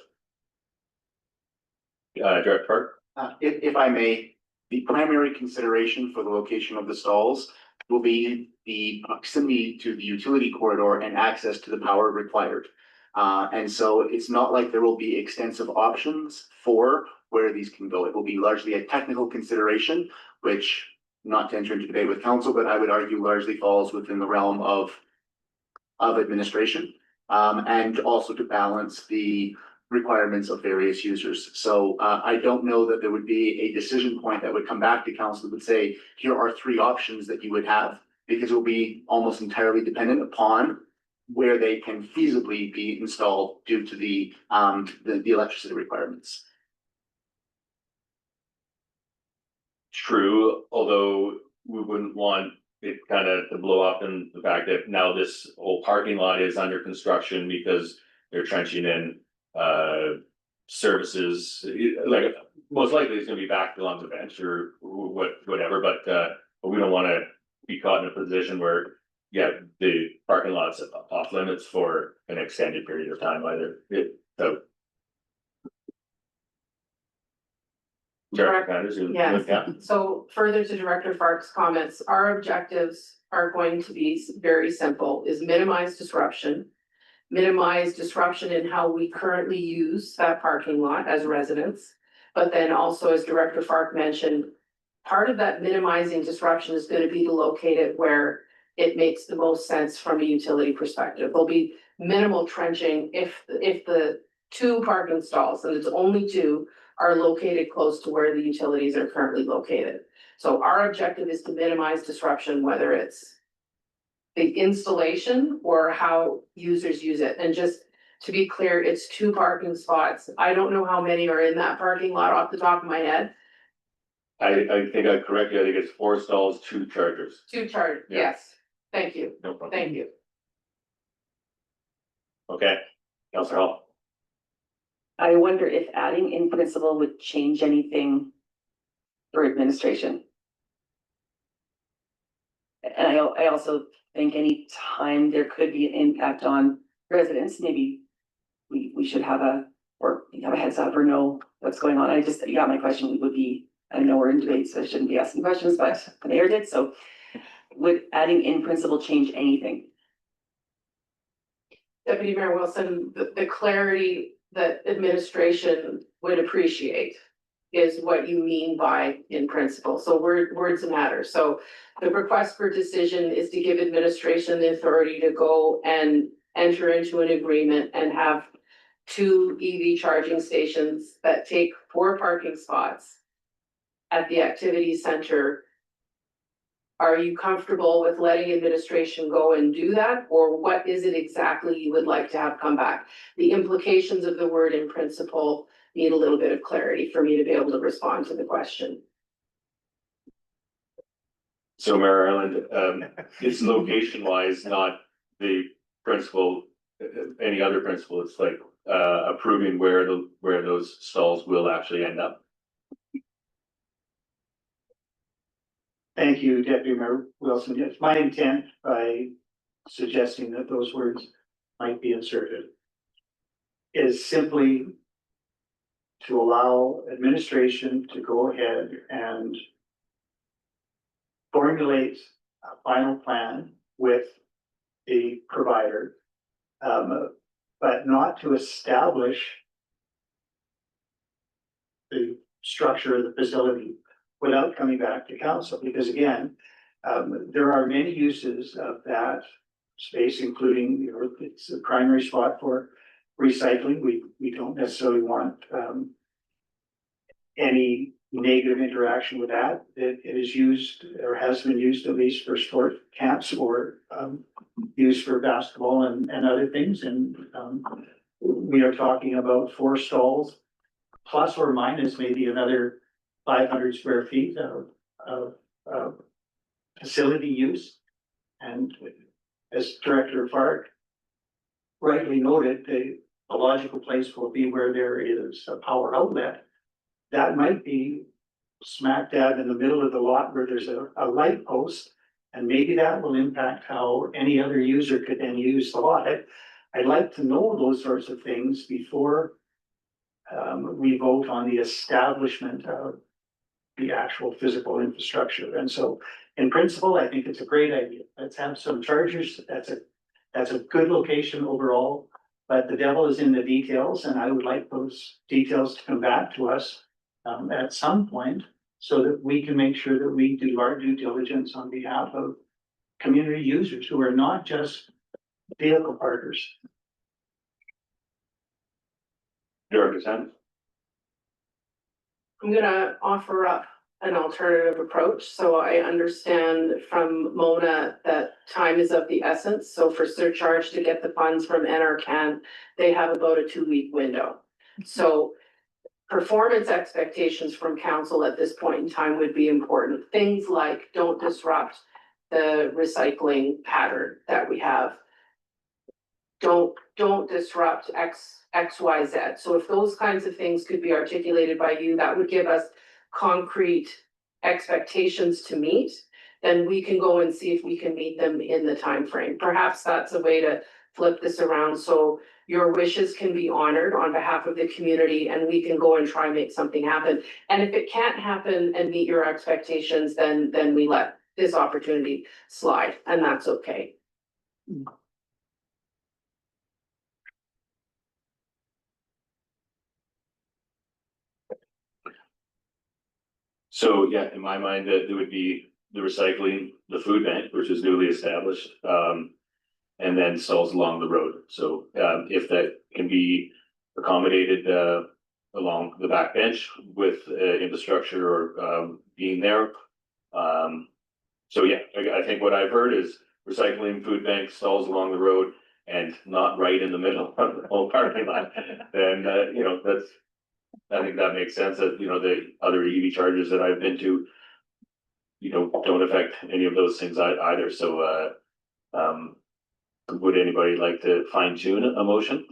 Director Park? If I may, the primary consideration for the location of the stalls will be the proximity to the utility corridor and access to the power required. And so it's not like there will be extensive options for where these can go. It will be largely a technical consideration, which, not to enter into debate with council, but I would argue largely falls within the realm of administration, and also to balance the requirements of various users. So I don't know that there would be a decision point that would come back to council that would say, here are 3 options that you would have, because it will be almost entirely dependent upon where they can feasibly be installed due to the electricity requirements. True, although we wouldn't want it kind of to blow up in the fact that now this whole parking lot is under construction because they're trenching in services, like most likely it's gonna be back along the bench or whatever, but we don't wanna be caught in a position where, yeah, the parking lot's off limits for an extended period of time either. So. Director Anderson, Yes. yeah. So further to Director Fark's comments, our objectives are going to be very simple, is minimize disruption in how we currently use that parking lot as residents. But then also, as Director Fark mentioned, part of that minimizing disruption is going to be to locate it where it makes the most sense from a utility perspective. There'll be minimal trenching if the 2 parking stalls, and it's only 2, are located close to where the utilities are currently located. So our objective is to minimize disruption, whether it's the installation or how users use it. And just to be clear, it's 2 parking spots. I don't know how many are in that parking lot off the top of my head. I think I correct you, I think it's 4 stalls, 2 chargers. 2 charge, Yeah. yes, thank you, No problem. thank you. Okay, Councillor Hall. I wonder if adding in principle would change anything for administration. And I also think any time there could be an impact on residents, maybe we should have a heads up or know what's going on. You got my question would be, I know we're in debate, so I shouldn't be asking questions, but the mayor did, so would adding in principle change anything? Deputy Mayor Wilson, the clarity that administration would appreciate is what you mean by in principle. So words matter. So the request for decision is to give administration the authority to go and enter into an agreement and have 2 EV charging stations that take 4 parking spots at the activity center. Are you comfortable with letting administration go and do that? Or what is it exactly you would like to have come back? The implications of the word in principle need a little bit of clarity for me to be able to respond to the question. So Mayor Ireland, it's location wise, not the principle, any other principle, it's like approving where those stalls will actually end up. Thank you, Deputy Mayor Wilson. It's my intent by suggesting that those words might be inserted is simply to allow administration to go ahead and formulate a final plan with the provider, but not to establish the structure of the facility without coming back to council, because again, there are many uses of that space, including, you know, it's a primary spot for recycling. We don't necessarily want any negative interaction with that. It is used or has been used at least for sport camps or used for basketball and other things. And we are talking about 4 stalls plus or minus maybe another 500 square feet of facility use. And as Director Fark rightly noted, the logical place will be where there is a power outlet. That might be smack dab in the middle of the lot where there's a light post, and maybe that will impact how any other user could then use the lot. I'd like to know those sorts of things before we vote on the establishment of the actual physical infrastructure. And so in principle, I think it's a great idea. Let's have some chargers. That's a good location overall, but the devil is in the details, and I would like those details to come back to us at some point so that we can make sure that we do our due diligence on behalf of community users who are not just vehicle parkers. Director Sand. I'm gonna offer up an alternative approach. So I understand from Mona that time is of the essence. So for surcharge to get the funds from NRCan, they have about a 2-week window. So performance expectations from council at this point in time would be important. Things like don't disrupt the recycling pattern that we have. Don't disrupt XYZ. So if those kinds of things could be articulated by you, that would give us concrete expectations to meet. Then we can go and see if we can meet them in the time frame. Perhaps that's a way to flip this around so your wishes can be honored on behalf of the community and we can go and try and make something happen. And if it can't happen and meet your expectations, then we let this opportunity slide, and that's okay. So yeah, in my mind, that there would be the recycling, the food bank, which is newly established, and then stalls along the road. So if that can be accommodated along the back bench with infrastructure or being there. So yeah, I think what I've heard is recycling, food bank, stalls along the road, and not right in the middle of the whole parking lot. Then you know, I think that makes sense that, the other EV chargers that I've been to, don't affect any of those things either, so, would anybody like to fine tune a motion?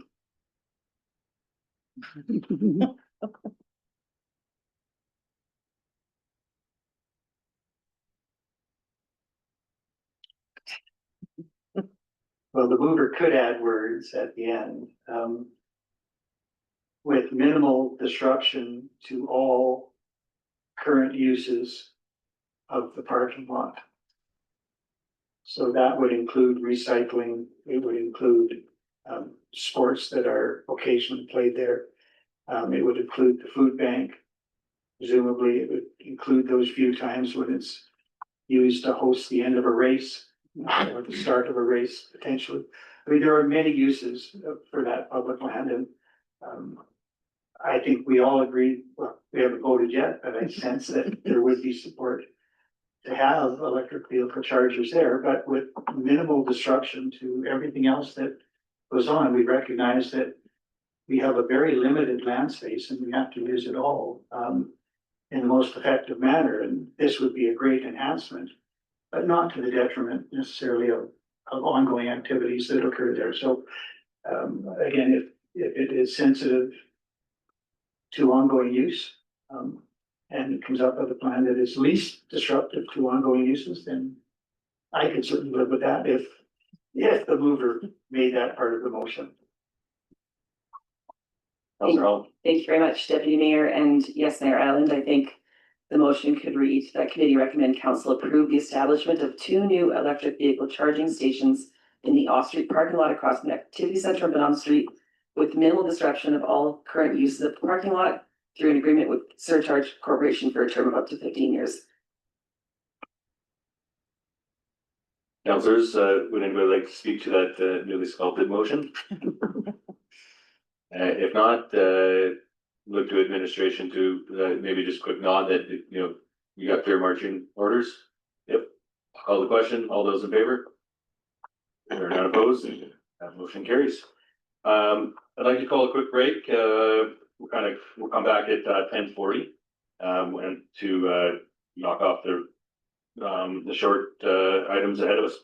Well, the mover could add words at the end. With minimal disruption to all current uses of the parking lot. So that would include recycling, it would include sports that are occasionally played there. It would include the food bank. Presumably, it would include those few times when it's used to host the end of a race or the start of a race, potentially. I mean, there are many uses for that public land, and I think we all agree, well, we haven't voted yet, but I sense that there would be support to have electric vehicle chargers there, but with minimal disruption to everything else that goes on. We recognize that we have a very limited land space and we have to use it all in the most effective manner. And this would be a great enhancement, but not to the detriment necessarily of ongoing activities that occur there. So again, if it is sensitive to ongoing use, and it comes up with a plan that is least disruptive to ongoing uses, then I could certainly live with that if the mover made that part of the motion. Thank you very much, Deputy Mayor, and yes, Mayor Island, I think the motion could read that committee recommend council approve the establishment of 2 new electric vehicle charging stations in the off-street parking lot across the activity center of Benham Street with minimal disruption of all current uses of the parking lot through an agreement with Surcharge Corporation for a term of up to 15 years. Councillors, would anybody like to speak to that newly sculpted motion? If not, look to administration to maybe just quick nod that, you got clear marching orders. Yep. I'll call the question. All those in favor? They're not opposed. That motion carries. I'd like to call a quick break. We'll come back at 10:40 and to knock off the short items ahead of us.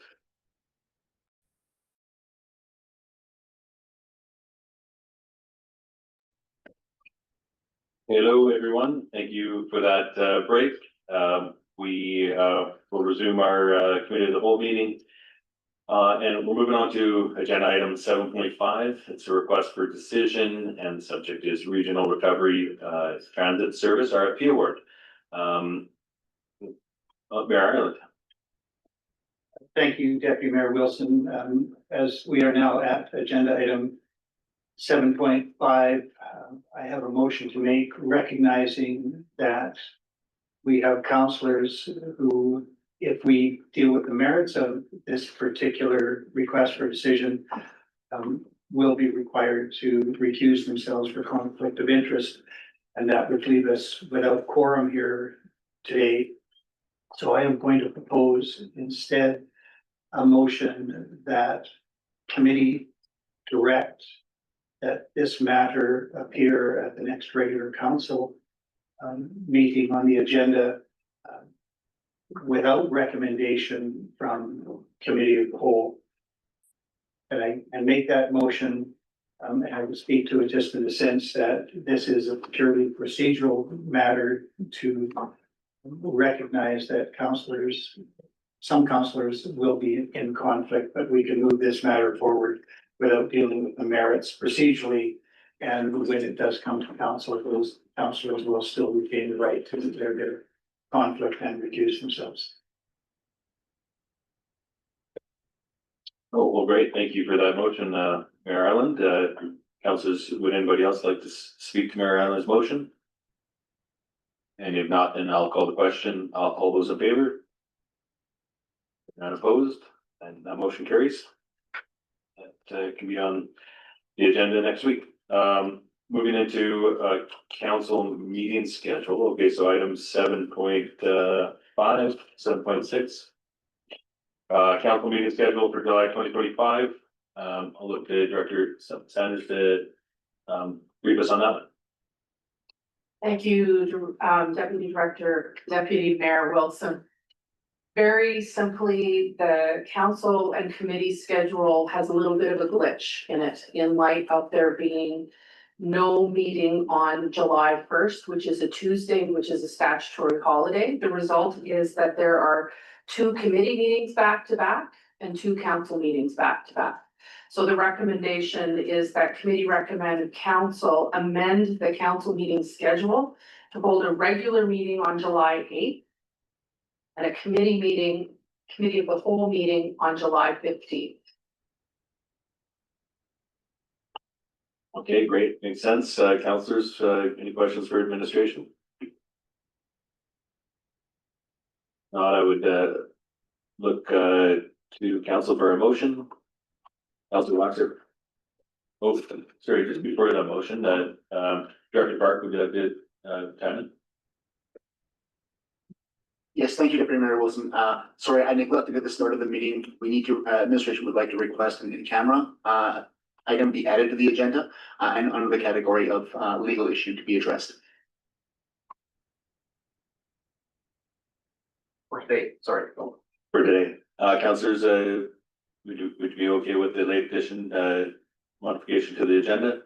Hello, everyone. Thank you for that break. We will resume our committee of the whole meeting. And we're moving on to agenda item 7.5. It's a request for decision, and the subject is Regional Recovery Transit Service RFP Award. Mayor Ireland. Thank you, Deputy Mayor Wilson. As we are now at agenda item 7.5, I have a motion to make recognizing that we have councillors who, if we deal with the merits of this particular request for decision, will be required to recuse themselves for conflict of interest. And that would leave us without quorum here today. So I am going to propose instead a motion that committee direct that this matter appear at the next regular council meeting on the agenda without recommendation from committee of the whole. And I make that motion, and I will speak to it just in the sense that this is a purely procedural matter to recognize that some councillors will be in conflict, but we can move this matter forward without dealing with the merits procedurally. And when it does come to council, those councillors will still retain the right to declare their conflict and recuse themselves. Oh, well, great. Thank you for that motion, Mayor Ireland. Councillors, would anybody else like to speak to Mayor Ireland's motion? And if not, then I'll call the question. All those in favor? Not opposed, and that motion carries. That can be on the agenda next week. Moving into council meeting schedule. Okay, so item 7.5, 7.6. Council meeting schedule for July 2025. I'll look to Director Sanders to brief us on that one. Thank you, Deputy Mayor Wilson. Very simply, the council and committee schedule has a little bit of a glitch in it in light of there being no meeting on July 1st, which is a Tuesday, which is a statutory holiday. The result is that there are 2 committee meetings back to back and 2 council meetings back to back. So the recommendation is that committee recommend council amend the council meeting schedule to hold a regular meeting on July 8th and a committee of the whole meeting on July 15th. Okay, great, makes sense. Councillors, any questions for administration? Not, I would look to council for a motion. Councillor Waxer. Oh, sorry, just before the motion, Director Park, would you like to chime in? Yes, thank you, Deputy Mayor Wilson. Sorry, I neglected at the start of the meeting. We need to, administration would like to request an in-camera item be added to the agenda and under the category of legal issue to be addressed. For today, sorry. For today, councillors, would you be okay with the late addition modification to the agenda?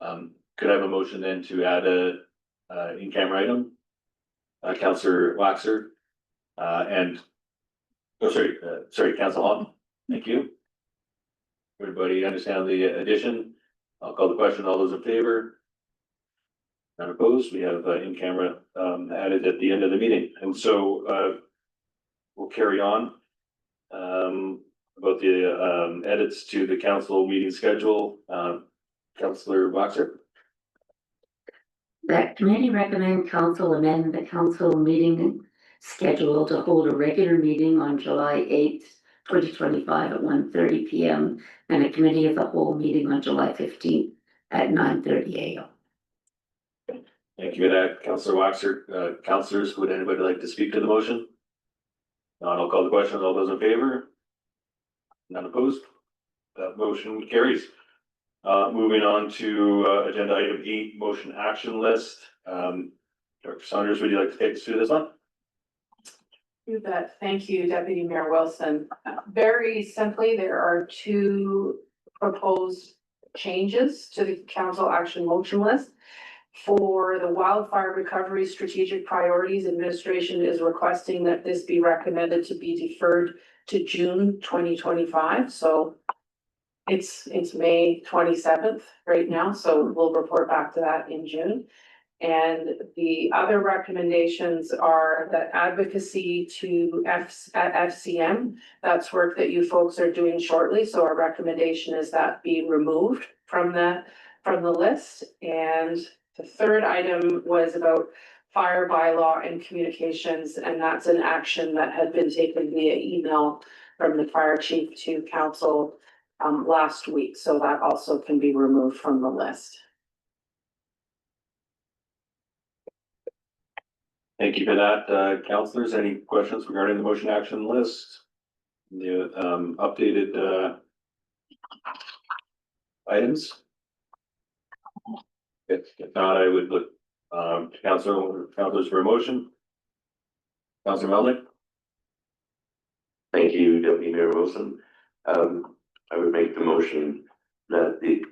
Could I have a motion then to add a in-camera item? Councillor Waxer, and, oh, sorry, Councillor Hall, thank you. Everybody understand the addition? I'll call the question. All those in favor? None opposed? We have in-camera added at the end of the meeting, and so we'll carry on about the edits to the council meeting schedule. Councillor Waxer. That committee recommend council amend the council meeting schedule to hold a regular meeting on July 8th, 2025 at 1:30 p.m. and a committee of the whole meeting on July 15th at 9:30 a.m. Thank you for that, Councillor Waxer. Councillors, would anybody like to speak to the motion? Not, I'll call the question. All those in favor? None opposed? That motion carries. Moving on to agenda item 8, motion action list. Dr. Saunders, would you like to take us through this one? You bet. Thank you, Deputy Mayor Wilson. Very simply, there are 2 proposed changes to the council action motion list. For the wildfire recovery strategic priorities, administration is requesting that this be recommended to be deferred to June 2025. So it's May 27th right now, so we'll report back to that in June. And the other recommendations are that advocacy at FCM, that's work that you folks are doing shortly. So our recommendation is that be removed from the list. And the third item was about fire bylaw and communications, and that's an action that had been taken via email from the fire chief to council last week. So that also can be removed from the list. Thank you for that, councillors. Any questions regarding the motion action list? The updated items? If not, I would look to councillors for a motion. Councillor Melnick. Thank you, Deputy Mayor Wilson. I would make the motion that the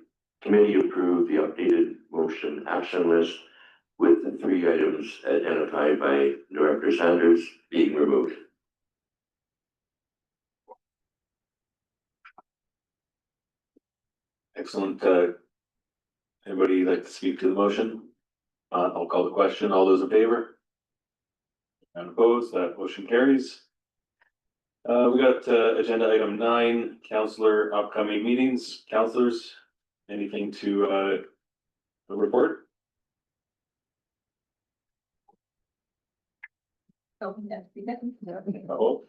committee approve the updated motion action list with the 3 items identified by Director Sanders being removed. Excellent. Anybody like to speak to the motion? I'll call the question. All those in favor? None opposed? That motion carries. We got agenda item 9, councillor upcoming meetings. Councillors, anything to report? Oh,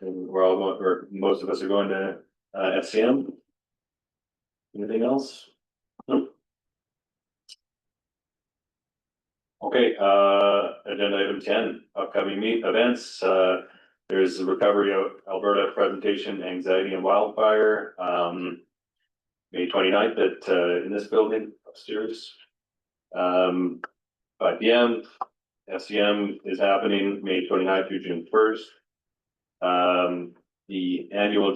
and we're all going, or most of us are going to FCM. Anything else? Nope. Okay, agenda item 10, upcoming events. There's the Recovery of Alberta presentation, Anxiety and Wildfire, May 29th at in this building upstairs. 5 p.m. SCM is happening May 29th through June 1st. The annual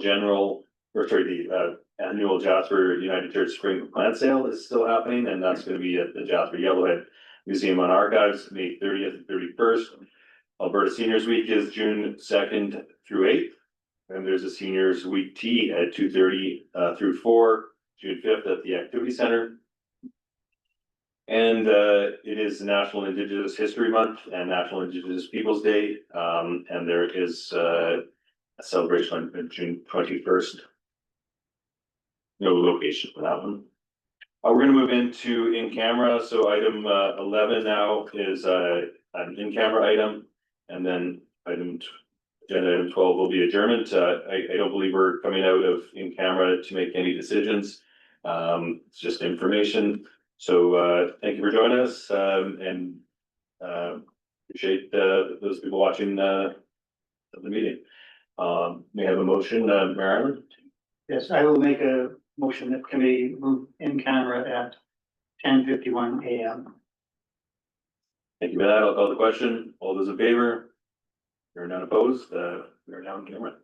annual Jasper United Church Spring Plant Sale is still happening, and that's gonna be at the Jasper Yellowhead Museum on Archives, May 30th and 31st. Alberta Seniors Week is June 2nd through 8th. And there's a Seniors Week tea at 2:30 through 4, June 5th at the Activity Center. And it is National Indigenous History Month and National Indigenous Peoples Day. And there is a celebration on June 21st. No location for that one. We're gonna move into in camera. So item 11 now is an in camera item, and then agenda item 12 will be adjournment. I don't believe we're coming out of in camera to make any decisions. It's just information. So thank you for joining us, and appreciate those people watching the meeting. May I have a motion, Marilyn? Yes, I will make a motion that committee move in camera at 10:51 a.m. Thank you for that. I'll call the question. All those in favor? You're none opposed. We are now in camera.